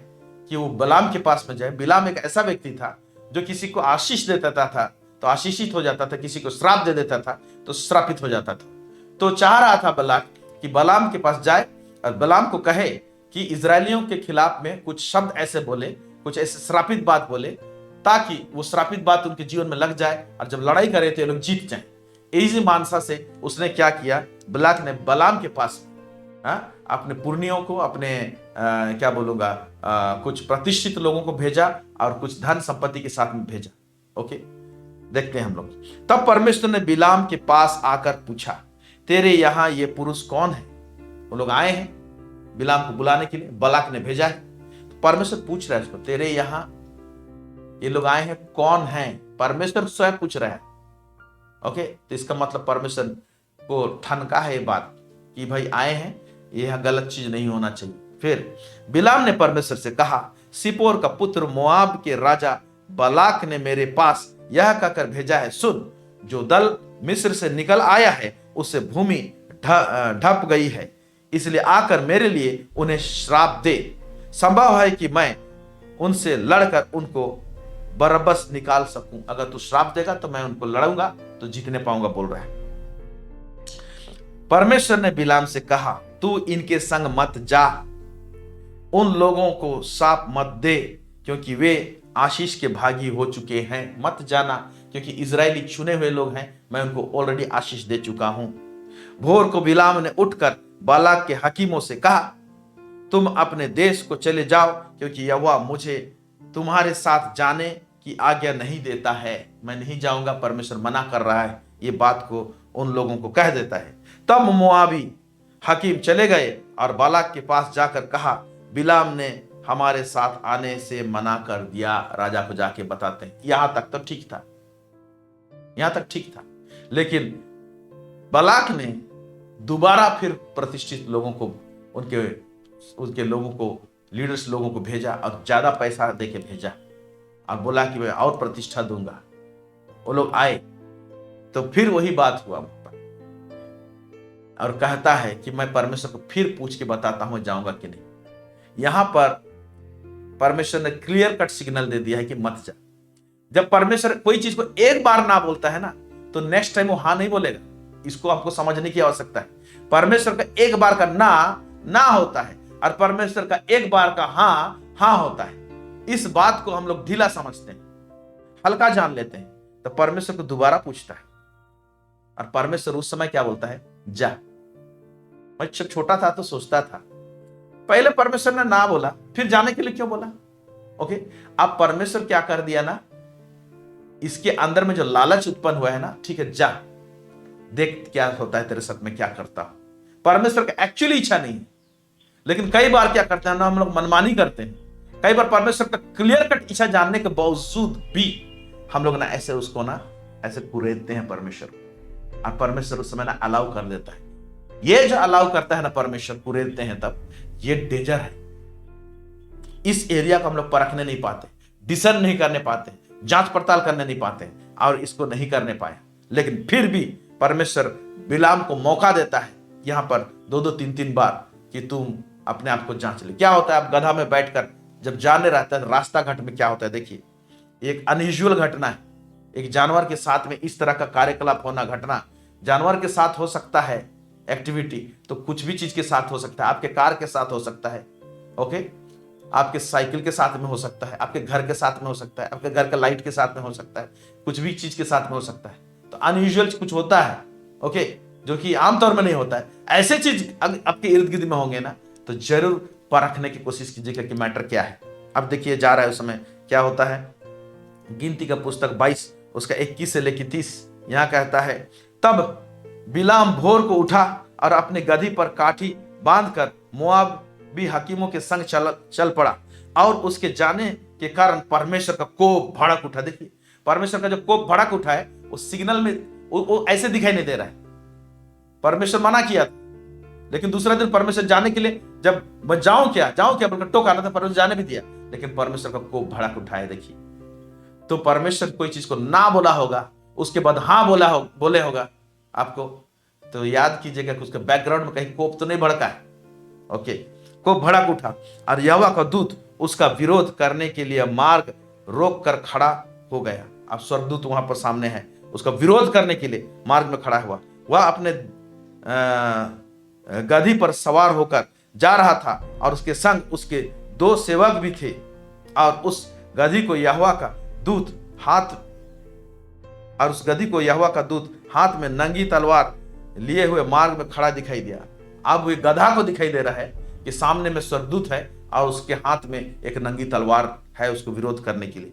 कि वो बिलाम के पास में जाए। बिलाम एक ऐसा व्यक्ति था जो किसी को आशीष देता था तो आशीषित हो जाता था, किसी को श्राप दे देता था तो श्रापित हो जाता था। तो चाह रहा था बालाक कि बलाम के पास जाए और बलाम को कहे कि इजरायलियों के खिलाफ में कुछ शब्द ऐसे बोले, कुछ ऐसे श्रापित बात बोले, ताकि वो श्रापित बात उनके जीवन में लग जाए और जब लड़ाई करे तो ये लोग जीत जाएं। इसी मानसा से उसने क्या किया, बालाक ने बलाम के पास अपने पुरनियों को, अपने क्या बोलूंगा, कुछ प्रतिष्ठित लोगों को भेजा और कुछ धन संपत्ति के साथ में भेजा। ओके, देखते हैं हम लोग। तब परमेश्वर ने बिलाम के पास आकर पूछा, तेरे यहां ये पुरुष कौन है? वो लोग आए हैं बिलाम को बुलाने के लिए, बालाक ने भेजा है। तो परमेश्वर पूछ रहा है उसको, तेरे यहां ये लोग आए हैं, कौन है? परमेश्वर स्वयं पूछ रहा है। ओके, तो इसका मतलब परमेश्वर को ठनका है ये बात कि भाई आए हैं, यह गलत चीज नहीं होना चाहिए। फिर बिलाम ने परमेश्वर से कहा, सिपोर का पुत्र मोआब के राजा बालाक ने मेरे पास यह कहकर भेजा है, सुन, जो दल मिस्र से निकल आया है उससे भूमि ढप गई है, इसलिए आकर मेरे लिए उन्हें श्राप दे। संभव है कि मैं उनसे लड़कर उनको बरबस निकाल सकूं। अगर तू श्राप देगा तो मैं उनको लड़ूंगा तो जीतने पाऊंगा, बोल रहा है। परमेश्वर ने बिलाम से कहा, तू इनके संग मत जा, उन लोगों को श्राप मत दे, क्योंकि वे आशीष के भागी हो चुके हैं। मत जाना, क्योंकि इजरायली चुने हुए लोग हैं, मैं उनको ऑलरेडी आशीष दे चुका हूं। भोर को बिलाम ने उठकर बालाक के हकीमों से कहा, तुम अपने देश को चले जाओ, क्योंकि यहोवा मुझे तुम्हारे साथ जाने की आज्ञा नहीं देता है। मैं नहीं जाऊंगा, परमेश्वर मना कर रहा है। ये बात को उन लोगों को कह देता है। तब मोआबी हकीम चले गए और बालाक के पास जाकर कहा, बिलाम ने हमारे साथ आने से मना कर दिया। राजा को जाके बताते हैं। यहां तक तो ठीक था, यहां तक ठीक था, लेकिन बालाक ने दोबारा फिर प्रतिष्ठित लोगों को, उनके लोगों को, लीडर्स लोगों को भेजा और ज्यादा पैसा देके भेजा और बोला कि मैं और प्रतिष्ठा दूंगा। वो लोग आए तो फिर वही बात हुआ और कहता है कि मैं परमेश्वर को फिर पूछ के बताता हूं जाऊंगा कि नहीं। यहां पर परमेश्वर ने क्लियर कट सिग्नल दे दिया है कि मत जा। जब परमेश्वर कोई चीज को एक बार ना बोलता है ना, तो नेक्स्ट टाइम वो हाँ नहीं बोलेगा। इसको आपको समझने की आवश्यकता है। परमेश्वर का एक बार का ना होता है और परमेश्वर का एक बार का हाँ होता है। इस बात को हम लोग ढीला समझते हैं, हल्का जान लेते हैं। तो परमेश्वर को दोबारा पूछता है और परमेश्वर उस समय क्या बोलता है, जा। मैं जब छोटा था तो सोचता था, पहले परमेश्वर ने ना बोला, फिर जाने के लिए क्यों बोला? ओके, अब परमेश्वर क्या कर दिया ना, इसके अंदर में जो लालच उत्पन्न हुआ है ना, ठीक है, जा देख क्या होता है तेरे साथ में, क्या करता हूं। परमेश्वर का एक्चुअली इच्छा नहीं है, लेकिन कई बार क्या करते हैं ना, हम लोग मनमानी करते हैं। कई बार परमेश्वर का क्लियर कट इच्छा जानने के बावजूद भी हम लोग ना ऐसे उसको ना ऐसे कुरेदते हैं परमेश्वर को, और परमेश्वर उस समय ना अलाउ कर देता है। ये जो अलाउ करता है ना परमेश्वर, कुरेदते हैं, तब ये डेंजर है। इस एरिया को हम लोग परखने नहीं पाते, डिसर्न नहीं करने पाते, जांच पड़ताल करने नहीं पाते, और इसको नहीं करने पाए। लेकिन फिर भी परमेश्वर बिलाम को मौका देता है यहां पर 2-2, 3-3 बार कि तुम अपने आप को जांच ले। क्या होता है, आप गधा में बैठकर जब जाने रहता है रास्ता घाट में क्या होता है, देखिए एक अनयूजुअल घटना है। एक जानवर के साथ में इस तरह का कार्यकलाप होना, घटना जानवर के साथ हो सकता है एक्टिविटी, तो कुछ भी चीज के साथ हो सकता है। आपके कार के साथ हो सकता है, ओके, आपके साइकिल के साथ में हो सकता है, आपके घर के साथ में हो सकता है, आपके घर का लाइट के साथ में हो सकता है, कुछ भी चीज के साथ में हो सकता है। तो अनयूजुअल कुछ होता है, ओके, जो कि आमतौर में नहीं होता है। ऐसे चीज आपके इर्द गिर्द में होंगे ना, तो जरूर परखने की कोशिश कीजिएगा कि मैटर क्या है। अब देखिए जा रहा है उस समय क्या होता है। गिनती का पुस्तक 22 उसका 21 से लेकर 30 यहां कहता है, तब बिलाम भोर को उठा और अपने गधी पर काठी बांधकर मोआब भी हकीमों के संग चल पड़ा और उसके जाने के कारण परमेश्वर का कोप भड़क उठा। देखिए परमेश्वर का जो कोप भड़क उठा है उस सिग्नल में वो ऐसे दिखाई नहीं दे रहा है। परमेश्वर मना किया था, लेकिन दूसरा दिन परमेश्वर जाने के लिए जब मैं जाऊं क्या बोलकर टोका ना था, परमेश्वर जाने भी दिया, लेकिन परमेश्वर का कोप भड़क उठाए। देखिए तो परमेश्वर कोई चीज को ना बोला होगा उसके बाद हाँ बोले होगा आपको, तो याद कीजिएगा कि उसके बैकग्राउंड में कहीं कोप तो नहीं भड़का है। ओके, कोप भड़क उठा और यहोवा का दूत उसका विरोध करने के लिए मार्ग रोक कर खड़ा हो गया। अब स्वर्गदूत वहां पर सामने है, उसका विरोध करने के लिए मार्ग में खड़ा हुआ। वह अपने गधी पर सवार होकर जा रहा था और उसके संग उसके 2 सेवक भी थे और उस गधी को यहोवा का दूत हाथ में नंगी तलवार लिए हुए मार्ग में खड़ा दिखाई दिया। अब वो गधा को दिखाई दे रहा है कि सामने में स्वर्गदूत है और उसके हाथ में एक नंगी तलवार है उसको विरोध करने के लिए।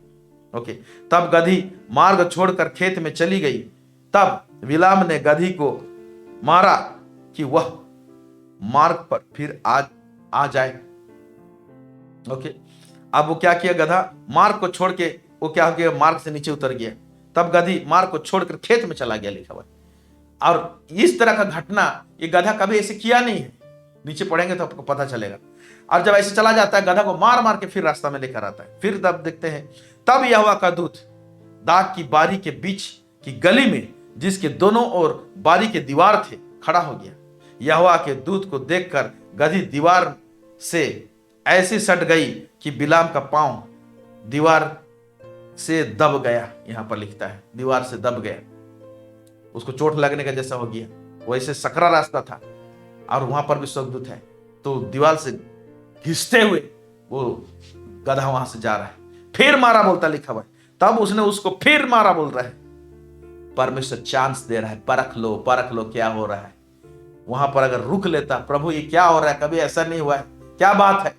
ओके, तब गधी मार्ग छोड़कर खेत में चली गई। तब बिलाम ने गधी को मारा कि वह मार्ग पर फिर आ जाए। ओके, अब वो क्या किया, गधा मार्ग को छोड़ के वो क्या हो गया, मार्ग से नीचे उतर गया। तब गधी मार्ग को छोड़कर खेत में चला गया, लिखा हुआ। और इस तरह का घटना ये गधा कभी ऐसे किया नहीं है, नीचे पढ़ेंगे तो आपको पता चलेगा। और जब ऐसे चला जाता है गधा को मार मार के फिर रास्ता में लेकर आता है। फिर तब देखते हैं, तब यहोवा का दूत दाग की बारी के बीच की गली में जिसके दोनों ओर बारी के दीवार थे खड़ा हो गया। यहोवा के दूत को देखकर गधी दीवार से ऐसी सट गई कि बिलाम का पांव दीवार से दब गया। यहां पर लिखता है दीवार से दब गया, उसको चोट लगने का जैसा हो गया। वैसे सकरा रास्ता था और वहां पर भी स्वर्गदूत है, तो दीवार से घिसते हुए वो गधा वहां से जा रहा है। फिर मारा बोलता लिखा हुआ है, तब उसने उसको फिर मारा बोल रहा है। परमेश्वर चांस दे रहा है, परख लो क्या हो रहा है। वहां पर अगर रुक लेता, प्रभु ये क्या हो रहा है, कभी ऐसा नहीं हुआ है, क्या बात है,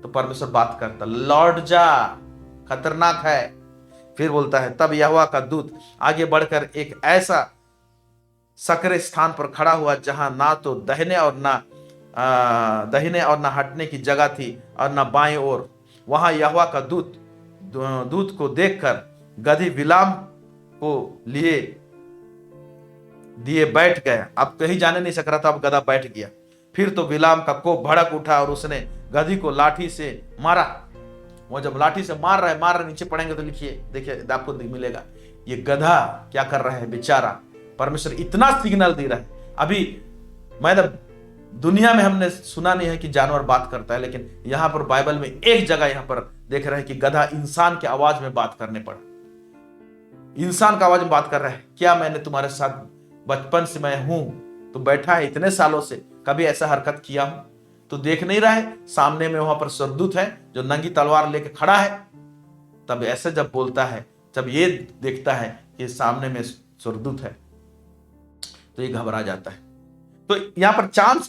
तो परमेश्वर बात करता, लौट जा, खतरनाक है। फिर बोलता है, तब यहोवा का दूत आगे बढ़कर एक ऐसा सकरे स्थान पर खड़ा हुआ जहां ना तो दाहिने और ना हटने की जगह थी और ना बाएं ओर। वहां यहोवा का दूत को देखकर गधी बिलाम को लिए दिए बैठ गया। अब कहीं जाने नहीं सक रहा था, अब गधा बैठ गया। फिर तो बिलाम का कोप भड़क उठा और उसने गधी को लाठी से मारा। वो जब लाठी से मार रहा है, नीचे पड़ेंगे तो लिखिए, देखिए आपको मिलेगा ये गधा क्या कर रहा है बेचारा। परमेश्वर इतना सिग्नल दे रहा है। अभी दुनिया में हमने सुना नहीं है कि जानवर बात करता है, लेकिन यहां पर बाइबल में एक जगह यहां पर देख रहे हैं कि गधा इंसान की आवाज में बात करने पड़ा। इंसान का आवाज में बात कर रहा है, क्या मैंने तुम्हारे साथ बचपन से मैं हूं, तो बैठा है इतने सालों से, कभी ऐसा हरकत किया हूं? तो देख नहीं रहा है सामने में वहां पर स्वर्गदूत है जो नंगी तलवार लेके खड़ा है। तब ऐसे जब बोलता है, जब ये देखता है कि सामने में स्वर्गदूत है, तो ये घबरा जाता है। तो यहां पर चांस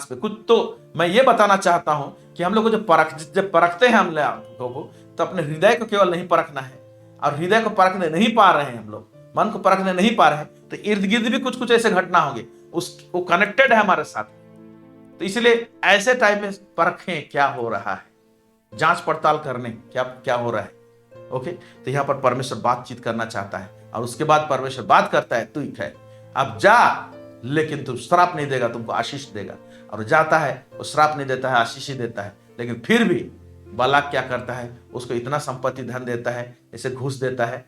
पे कुछ, तो मैं ये बताना चाहता हूं कि हम लोग को जब परखते हैं हम लोगों को, तो अपने हृदय को केवल नहीं परखना है। और हृदय को परखने नहीं पा रहे हैं हम लोग, मन को परखने नहीं पा रहे हैं, तो इर्द गिर्द भी कुछ ऐसे घटना होंगे, वो कनेक्टेड है हमारे साथ। तो इसलिए ऐसे टाइम में परखें क्या हो रहा है, जांच पड़ताल करने क्या हो रहा है। ओके, तो यहां पर परमेश्वर बातचीत करना चाहता है और उसके बाद परमेश्वर बात करता है, ठीक है अब जा, लेकिन तुम श्राप नहीं देगा, तुमको आशीष देगा। और जाता है, वो श्राप नहीं देता है, आशीष ही देता है। लेकिन फिर भी बालाक क्या करता है, उसको इतना संपत्ति धन देता है, इसे घूस देता है,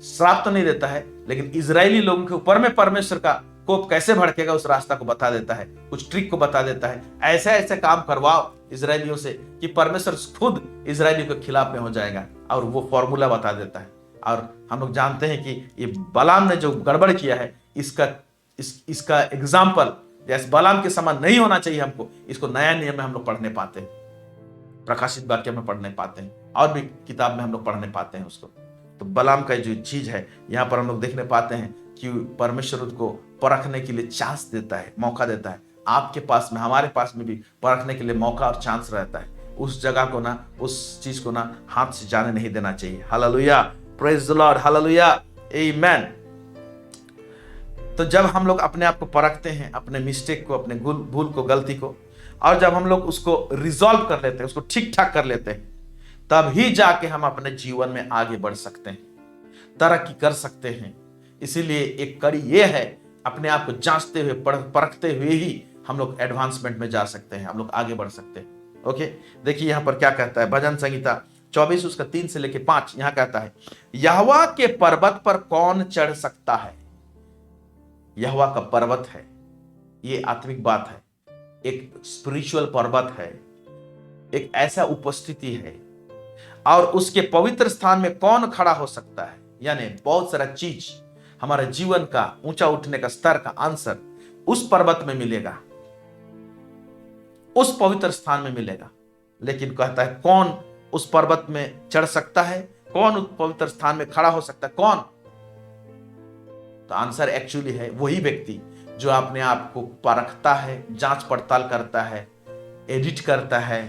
श्राप तो नहीं देता है, लेकिन इजरायली लोगों के ऊपर में परमेश्वर का कोप कैसे भड़केगा उस रास्ता को बता देता है, कुछ ट्रिक को बता देता है। ऐसे काम करवाओ इजरायलियों से कि परमेश्वर खुद इजरायलियों के खिलाफ में हो जाएगा, और वो फॉर्मूला बता देता है। और हम लोग जानते हैं कि ये बलाम ने जो गड़बड़ किया है, इसका एग्जाम्पल जैसे बलाम के समान नहीं होना चाहिए हमको। इसको नया नियम में हम लोग पढ़ने पाते हैं, प्रकाशित वाक्य में पढ़ने पाते हैं, और भी किताब में हम लोग पढ़ने पाते हैं उसको। तो बलाम का जो चीज है यहाँ पर हम लोग देखने पाते हैं कि परमेश्वर उसको परखने के लिए चांस देता है, मौका देता है। आपके पास में, हमारे पास में भी परखने के लिए मौका और चांस रहता है। उस जगह को ना, उस चीज को ना हाथ से जाने नहीं देना चाहिए। Hallelujah, praise the lord, hallelujah, amen. तो जब हम लोग अपने आप को परखते हैं, अपने मिस्टेक को, अपने भूल को, गलती को, और जब हम लोग उसको रिजॉल्व कर लेते हैं, उसको ठीक ठाक कर लेते हैं, तब ही जाके हम अपने जीवन में आगे बढ़ सकते हैं, तरक्की कर सकते हैं। इसीलिए एक कड़ी ये है, अपने आप को जांचते हुए, परखते हुए ही हम लोग एडवांसमेंट में जा सकते हैं, हम लोग आगे बढ़ सकते हैं। ओके, देखिए यहां पर क्या कहता है, भजन संहिता 24 उसका 3 से लेके 5, यहां कहता है, यहोवा के पर्वत पर कौन चढ़ सकता है। यहोवा का पर्वत है, ये आत्मिक बात है, एक स्पिरिचुअल पर्वत है, एक ऐसा उपस्थिति है, और उसके पवित्र स्थान में कौन खड़ा हो सकता है। यानी बहुत सारा चीज हमारे जीवन का ऊंचा उठने का स्तर का आंसर उस पर्वत में मिलेगा, उस पवित्र स्थान में मिलेगा। लेकिन कहता है कौन उस पर्वत में चढ़ सकता है, कौन उस पवित्र स्थान में खड़ा हो सकता है, कौन? तो आंसर एक्चुअली है वही व्यक्ति जो अपने आप को परखता है, जांच पड़ताल करता है, एडिट करता है,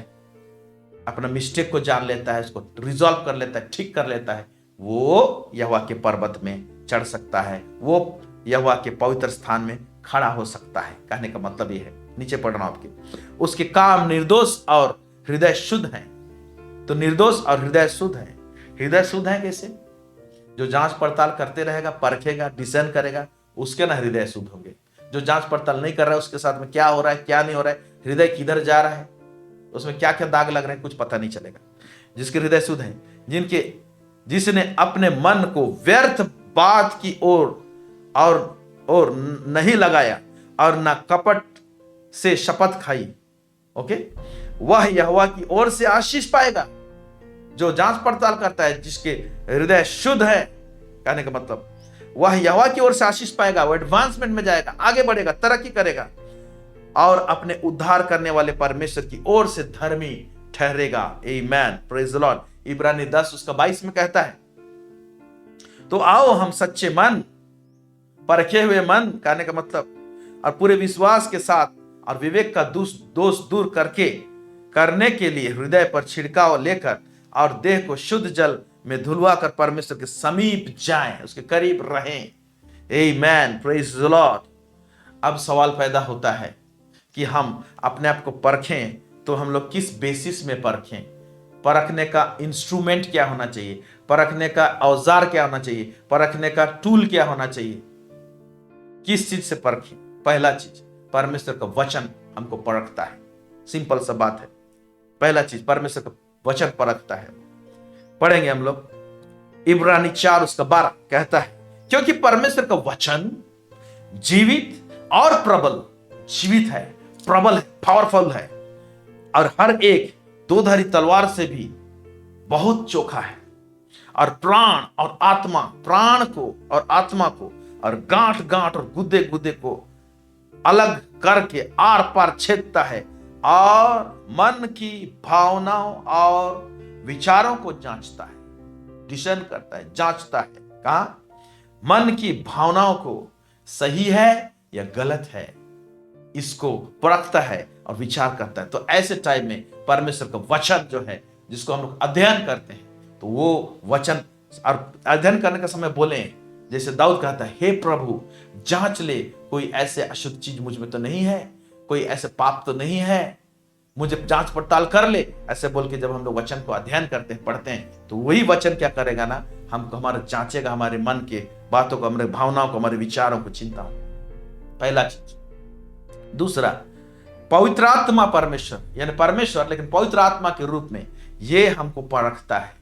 अपना मिस्टेक को जान लेता है, उसको रिजॉल्व कर लेता है, ठीक कर लेता है, वो यहोवा के पर्वत में चढ़ सकता है, वो यहोवा के पवित्र स्थान में खड़ा हो सकता है। कहने का मतलब ये है, नीचे पढ़ रहा हूं आपके, उसके काम निर्दोष और हृदय शुद्ध हैं। तो निर्दोष और हृदय शुद्ध है। हृदय शुद्ध है कैसे? जो जांच पड़ताल करते रहेगा, परखेगा, डिसीजन करेगा, उसके ना हृदय शुद्ध होंगे। जो जांच पड़ताल नहीं कर रहा है, उसके साथ में क्या हो रहा है, क्या नहीं हो रहा है, हृदय किधर जा रहा है, उसमें क्या क्या दाग लग रहे हैं, कुछ पता नहीं चलेगा। जिसके हृदय शुद्ध है, जिसने अपने मन को व्यर्थ बात की ओर नहीं लगाया और न कपट से शपथ खाई, ओके, वह यहोवा की ओर से आशीष पाएगा। जो जांच पड़ताल करता है, जिसके हृदय शुद्ध है, कहने का मतलब वह यहोवा की ओर से आशीष पाएगा, वो एडवांसमेंट में जाएगा, आगे बढ़ेगा, तरक्की करेगा, और अपने उद्धार करने वाले परमेश्वर की ओर से धर्मी ठहरेगा। आमेन, प्रेज द लॉर्ड। इब्रानी 10 उसका 22 में कहता है, तो आओ हम सच्चे मन, परखे हुए मन, कहने का मतलब, और पूरे विश्वास के साथ और विवेक का दोष दूर करने के लिए हृदय पर छिड़काव लेकर और देह को शुद्ध जल में धुलवा कर परमेश्वर के समीप जाएं, उसके करीब रहें। आमेन, प्रेज द लॉर्ड। अब सवाल पैदा होता है कि हम अपने आप को परखें, तो हम लोग किस बेसिस में परखें? परखने का इंस्ट्रूमेंट क्या होना चाहिए, परखने का औजार क्या होना चाहिए, परखने का टूल क्या होना चाहिए, किस चीज से परखें? पहला चीज, परमेश्वर का वचन हमको परखता है। सिंपल सा बात है, पहला चीज परमेश्वर का वचन परखता है। पढ़ेंगे हम लोग इब्रानी 4 उसका 12 कहता है, क्योंकि परमेश्वर का वचन जीवित और प्रबल, जीवित है, प्रबल है, पावरफुल है, और हर एक दोधारी तलवार से भी बहुत चोखा है, और प्राण और आत्मा, प्राण को और आत्मा को, और गांठ गांठ और गुद्दे गुद्दे को अलग करके आर पार छेदता है, और मन की भावनाओं और विचारों को जांचता है, डिसीजन करता है, जांचता है। कहा? मन की भावनाओं को सही है या गलत है, इसको परखता है और विचार करता है। तो ऐसे टाइम में परमेश्वर का वचन जो है, जिसको हम लोग अध्ययन करते हैं, तो वो वचन, और अध्ययन करने का समय बोले, जैसे दाऊद कहता है, हे प्रभु जांच ले, कोई ऐसे अशुद्ध चीज मुझ में तो नहीं है, कोई ऐसे पाप तो नहीं है, मुझे जांच पड़ताल कर ले। ऐसे बोल के जब हम लोग वचन को अध्ययन करते हैं, पढ़ते हैं, तो वही वचन क्या करेगा ना, हमको हमारे जांचेगा, हमारे मन के बातों को, हमारे भावनाओं को, हमारे विचारों को, चिंताओं। पहला चीज। दूसरा, पवित्र आत्मा परमेश्वर, यानी परमेश्वर लेकिन पवित्र आत्मा के रूप में ये हमको परखता है,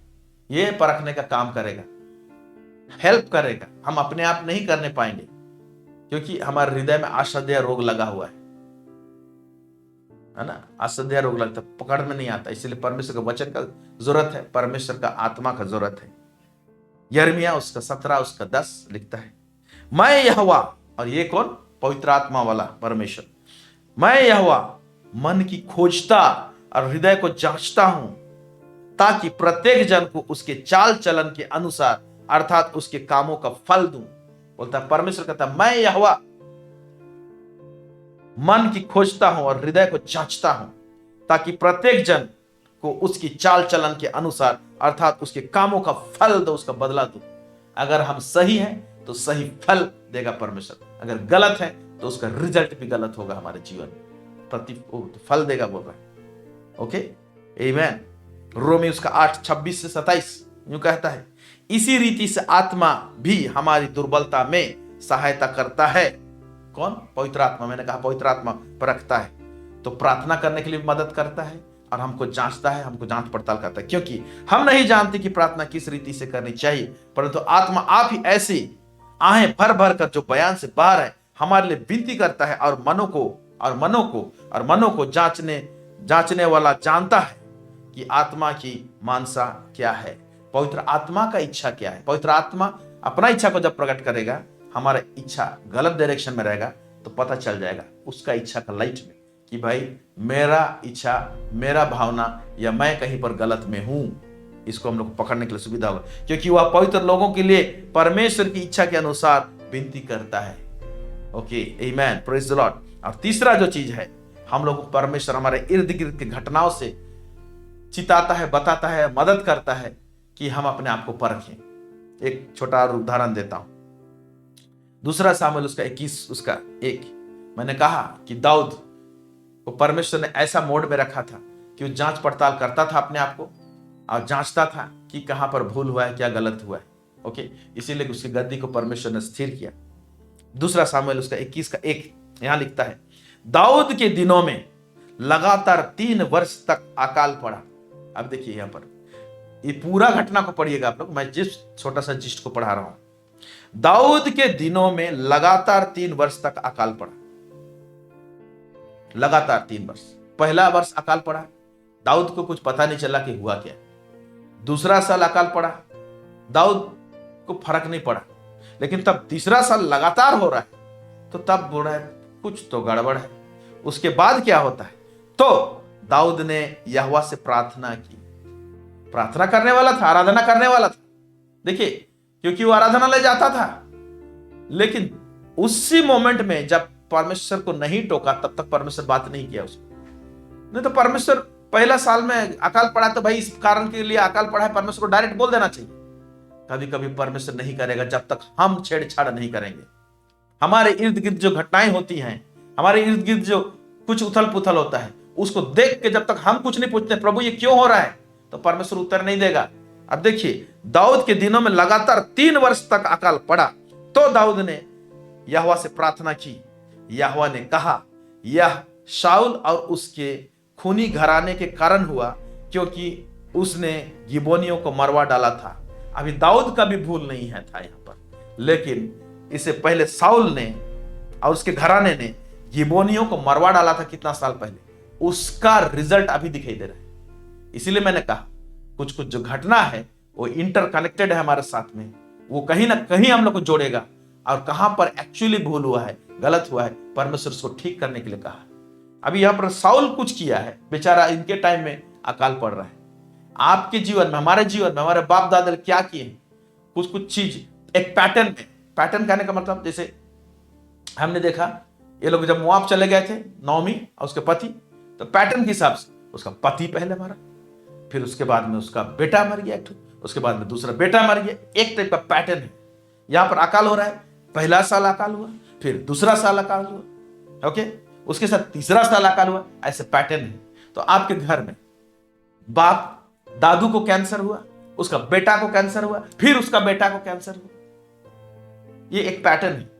ये परखने का काम करेगा, हेल्प करेगा। हम अपने आप नहीं करने पाएंगे, क्योंकि हमारे हृदय में आश्रय रोग लगा हुआ है ना, आश्रय रोग लगता है, पकड़ में नहीं आता। इसलिए परमेश्वर का वचन का जरूरत है, परमेश्वर का आत्मा का जरूरत है। यिर्मयाह उसका 17 उसका 10 लिखता है, मैं यहोवा, और ये कौन? पवित्र आत्मा वाला परमेश्वर, मैं यहोवा मन की खोजता और हृदय को जांचता हूं, ताकि प्रत्येक जन को उसके चाल चलन के अनुसार अर्थात उसके कामों का फल दूं। बोलता है परमेश्वर, कहता है मैं यहोवा मन की खोजता हूं और हृदय को जांचता हूं, ताकि प्रत्येक जन को उसकी चाल चलन के अनुसार अर्थात उसके कामों का फल दो, उसका बदला दो। अगर हम सही हैं तो सही फल देगा परमेश्वर। अगर गलत है तो उसका रिजल्ट भी गलत होगा हमारे जीवन में, फल देगा बोल रहा है। ओके, आमीन। रोमी उसका 8:26-27 यूं कहता है, इसी रीति से आत्मा भी हमारी दुर्बलता में सहायता करता है। कौन? पवित्र आत्मा। मैंने कहा पवित्र आत्मा परखता है, तो प्रार्थना करने के लिए मदद करता है और हमको जांचता है, हमको जांच पड़ताल करता है, क्योंकि हम नहीं जानते कि प्रार्थना किस रीति से करनी चाहिए, परंतु आत्मा आप ही ऐसी आहें भर भर कर जो बयान से बाहर है हमारे लिए विनती करता है, और मनों को जांचने वाला जानता है कि आत्मा की मानसा क्या है, पवित्र आत्मा का इच्छा क्या है। पवित्र आत्मा अपना इच्छा को जब प्रकट करेगा, हमारा इच्छा गलत डायरेक्शन में रहेगा, तो पता चल जाएगा उसका इच्छा का लाइट में कि भाई मेरा इच्छा, मेरा भावना या मैं कहीं पर गलत में हूं। इसको हम लोग पकड़ने के लिए सुविधा होगा, क्योंकि वह पवित्र लोगों के लिए परमेश्वर की इच्छा के अनुसार विनती करता है। Okay, amen, praise the Lord. और तीसरा जो चीज है, हम लोग को परमेश्वर हमारे इर्द गिर्द की घटनाओं से चिताता है, बताता है, मदद करता है कि हम अपने आप को परखें। एक छोटा उदाहरण देता हूं, 2 सामुएल उसका 21:1। मैंने कहा कि दाऊद को परमेश्वर ने ऐसा मोड में रखा था कि वो जांच पड़ताल करता था अपने आप को और जांचता था कि कहां पर भूल हुआ है, क्या गलत हुआ है। ओके, इसीलिए उसकी गद्दी को परमेश्वर ने स्थिर किया। 2 सामुएल उसका 21:1 यहां लिखता है, दाऊद के दिनों में लगातार 3 वर्ष तक अकाल पड़ा। अब देखिए यहां पर ये पूरा घटना को पढ़िएगा आप लोग, मैं जिस छोटा सा जिस्ट को पढ़ा रहा हूं। दाऊद के दिनों में लगातार 3 वर्ष तक अकाल पड़ा, लगातार 3 वर्ष। पहला वर्ष अकाल पड़ा, दाऊद को कुछ पता नहीं चला कि हुआ क्या। 2 साल अकाल पड़ा, दाऊद को फर्क नहीं पड़ा, लेकिन तब 3 साल लगातार हो रहा है, तो तब बोल रहा है कुछ तो गड़बड़ है। उसके बाद क्या होता है, तो दाऊद ने यहोवा से प्रार्थना की। प्रार्थना करने वाला था, आराधना करने वाला था, देखिए, क्योंकि वो आराधनालय जाता था, लेकिन उसी मोमेंट में जब परमेश्वर को नहीं टोका, तब तक परमेश्वर बात नहीं किया उसको। नहीं तो परमेश्वर पहला साल में अकाल पड़ा तो भाई इस कारण के लिए अकाल पड़ा है, परमेश्वर को डायरेक्ट बोल देना चाहिए। कभी कभी परमेश्वर नहीं करेगा जब तक हम छेड़छाड़ नहीं करेंगे। हमारे इर्द गिर्द जो घटनाएं होती हैं, हमारे इर्द गिर्द जो कुछ उथल पुथल होता है, उसको देख के जब तक हम कुछ नहीं पूछते प्रभु ये क्यों हो रहा है, तो परमेश्वर उत्तर नहीं देगा। अब देखिए, दाऊद के दिनों में लगातार 3 वर्ष तक अकाल पड़ा, तो दाऊद ने यहोवा से प्रार्थना की। यहोवा ने कहा यह शाऊल और उसके खूनी घराने के कारण हुआ, क्योंकि उसने गिबोनियों को मरवा डाला था। अभी दाऊद का भी भूल नहीं है था यहाँ पर, लेकिन इससे पहले शाऊल ने और उसके घराने ने गिबोनियों को मरवा डाला था कितना साल पहले, उसका रिजल्ट अभी दिखाई दे रहा है। इसीलिए मैंने कहा कुछ कुछ जो घटना है वो इंटरकनेक्टेड है हमारे साथ में, वो कहीं ना कहीं हम लोग को जोड़ेगा, और कहां पर एक्चुअली भूल हुआ है, गलत हुआ है, परमेश्वर उसको ठीक करने के लिए कहा। अभी यहां पर शाऊल कुछ किया है, बेचारा इनके टाइम में अकाल पड़ रहा है। आपके जीवन में, हमारे जीवन में, हमारे बाप दादा क्या किए हैं, कुछ कुछ चीज एक पैटर्न में, पैटर्न कहने का मतलब जैसे हमने देखा ये लोग जब मुआब चले गए थे, नौमी और उसके पति, तो पैटर्न के हिसाब से उसका पति पहले मरा, फिर उसके बाद में उसका बेटा मर गया, उसके बाद में दूसरा बेटा मर गया। एक टाइप का पैटर्न है। यहां पर अकाल हो रहा है, पहला साल अकाल हुआ, फिर दूसरा साल अकाल हुआ, ओके, उसके साथ तीसरा साल अकाल हुआ, ऐसे पैटर्न है। तो आपके घर में बाप दादू को कैंसर हुआ, उसका बेटा को कैंसर हुआ, फिर उसका बेटा को कैंसर हुआ, ये एक पैटर्न है।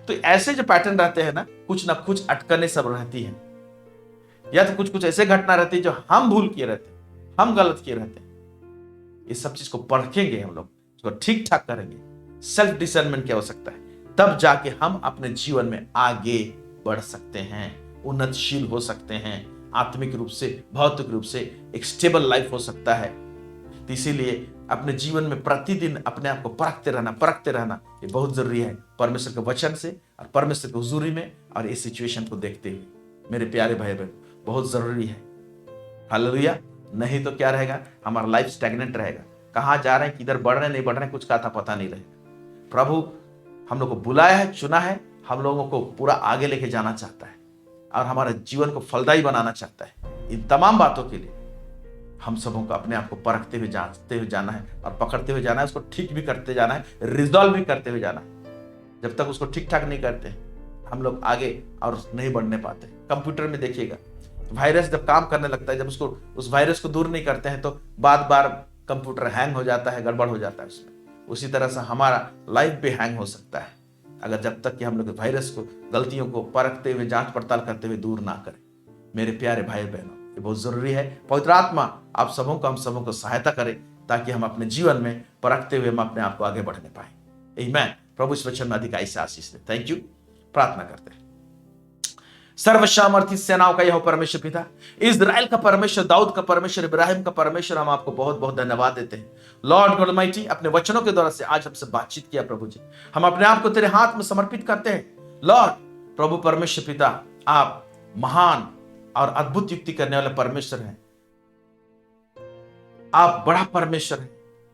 तो ऐसे जो पैटर्न रहते हैं ना कुछ अटकने सब रहती हैं, या तो कुछ कुछ ऐसे घटना रहती है जो हम भूल किए रहते हैं, हम गलत किए रहते हैं। इस सब चीज को परखेंगे हम लोग, इसको ठीक ठाक करेंगे, सेल्फ डिसर्नमेंट की आवश्यकता है, तब जाके हम अपने जीवन में आगे बढ़ सकते हैं, उन्नतशील हो सकते हैं, आत्मिक रूप से, भौतिक रूप से एक स्टेबल लाइफ हो सकता है। तो इसीलिए अपने जीवन में प्रतिदिन अपने आप को परखते रहना ये बहुत जरूरी है, परमेश्वर के वचन से और परमेश्वर की हुजूरी में, और इस सिचुएशन को देखते हुए मेरे प्यारे भाई बहन बहुत जरूरी है। हालेलुया। नहीं तो क्या रहेगा, हमारा लाइफ स्टैग्नेंट रहेगा, कहां जा रहे हैं, किधर बढ़ रहे हैं, नहीं बढ़ रहे हैं, कुछ का था पता नहीं रहेगा। प्रभु हम लोग को बुलाया है, चुना है, हम लोगों को पूरा आगे लेके जाना चाहता है और हमारे जीवन को फलदायी बनाना चाहता है। इन तमाम बातों के लिए हम सबों को अपने आप को परखते हुए जांचते हुए जाना है और पकड़ते हुए जाना है, उसको ठीक भी करते जाना है, रिजॉल्व भी करते हुए जाना है। जब तक उसको ठीक ठाक नहीं करते हम लोग आगे और नहीं बढ़ने पाते। कंप्यूटर में देखिएगा, वायरस जब काम करने लगता है, जब उसको उस वायरस को दूर नहीं करते हैं तो बार बार कंप्यूटर हैंग हो जाता है, गड़बड़ हो जाता है उसमें। उसी तरह से हमारा लाइफ भी हैंग हो सकता है अगर जब तक कि हम लोग वायरस को, गलतियों को परखते हुए जांच पड़ताल करते हुए दूर ना करें। मेरे प्यारे भाई बहनों, ये बहुत जरूरी है। पवित्र आत्मा आप सबों को, हम सबों को सहायता करे ताकि हम अपने जीवन में परखते हुए हम अपने आप को आगे बढ़ने पाए। आमीन। प्रभु इस वचन में अधिकाई से आशीष दे। Thank you. प्रार्थना करते हैं। सर्वसामर्थी सेनाओं का यह परमेश्वर पिता, इज़राइल का परमेश्वर, दाऊद का परमेश्वर, इब्राहिम का परमेश्वर, हम आपको बहुत बहुत धन्यवाद देते हैं। लॉर्ड गॉड ऑलमाइटी, अपने वचनों के द्वारा से आज हमसे बातचीत किया प्रभु जी, हम अपने आप को तेरे हाथ में समर्पित करते हैं। लॉर्ड प्रभु परमेश्वर पिता, आप महान और अद्भुत युक्ति करने वाले परमेश्वर हैं। आप बड़ा परमेश्वर है,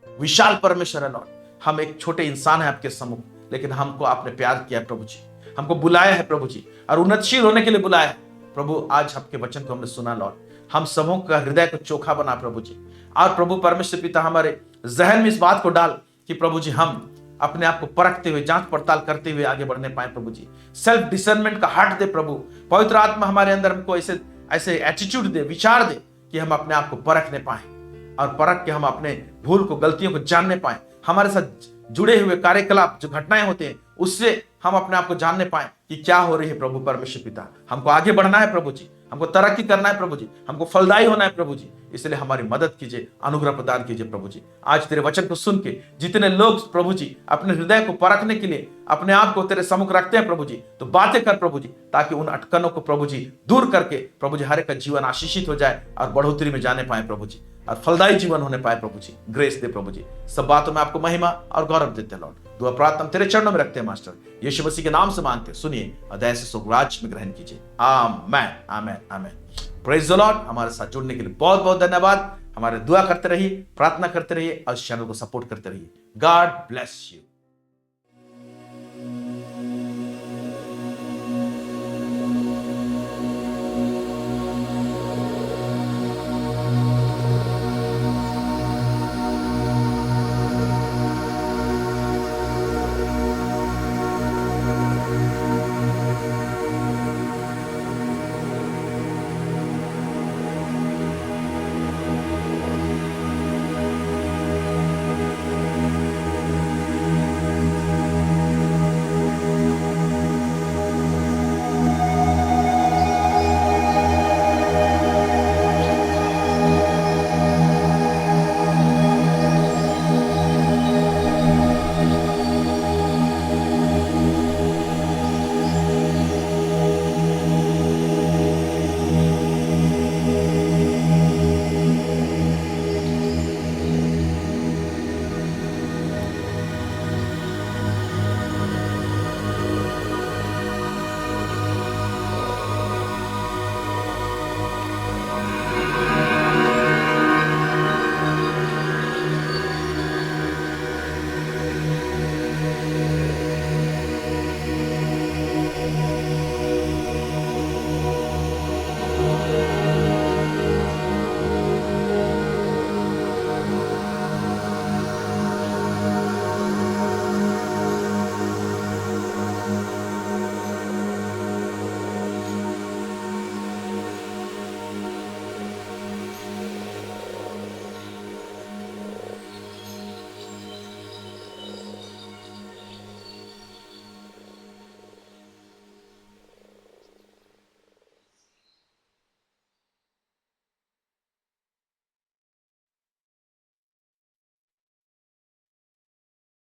विशाल परमेश्वर है। लॉर्ड, हम एक छोटे इंसान हैं आपके सम्मुख, लेकिन हमको आपने प्यार किया है प्रभु जी, हमको बुलाया है प्रभु जी, और उन्नतशील होने के लिए बुलाया है प्रभु। आज आपके वचन को हमने सुना लॉर्ड, हम सबों का हृदय को चोखा बना प्रभु जी। और प्रभु परमेश्वर पिता, हमारे जहन में इस बात को डाल कि प्रभु जी हम अपने आप को परखते हुए, जांच पड़ताल करते हुए आगे बढ़ने पाए प्रभु जी। सेल्फ डिसर्नमेंट का हार्ट दे प्रभु। पवित्र आत्मा हमारे अंदर हमको ऐसे एटीट्यूड दे, विचार दे कि हम अपने आप को परखने पाए और परख के हम अपने भूल को, गलतियों को जानने पाए। हमारे साथ जुड़े हुए कार्यकलाप, जो घटनाएं होते हैं, उससे हम अपने आप को जानने पाए कि क्या हो रही है प्रभु परमेश्वर पिता। हमको आगे बढ़ना है प्रभु जी, हमको तरक्की करना है प्रभु जी, हमको फलदायी होना है प्रभु जी। इसलिए हमारी मदद कीजिए, अनुग्रह प्रदान कीजिए प्रभु जी। आज तेरे वचन को सुन के जितने लोग प्रभु जी अपने हृदय को परखने के लिए अपने आप को तेरे सम्मुख रखते हैं प्रभु जी, तो बातें कर प्रभु जी, ताकि उन अटकनों को प्रभु जी दूर करके प्रभु जी हर एक का जीवन आशीषित हो जाए और बढ़ोतरी में जाने पाए प्रभु जी, और फलदायी जीवन होने पाए प्रभु जी। ग्रेस दे प्रभु जी। सब बातों में आपको महिमा और गौरव देते हैं लॉर्ड। दुआ प्रार्थना तेरे चरणों में रखते हैं मास्टर, यीशु मसीह के नाम से मांगते हैं, सुनिए और दया से सुखराज में ग्रहण कीजिए। Amen, amen, amen. Praise the lord. हमारे साथ जुड़ने के लिए बहुत बहुत धन्यवाद। हमारे दुआ करते रहिए, प्रार्थना करते रहिए और इस चैनल को सपोर्ट करते रहिए। God bless you.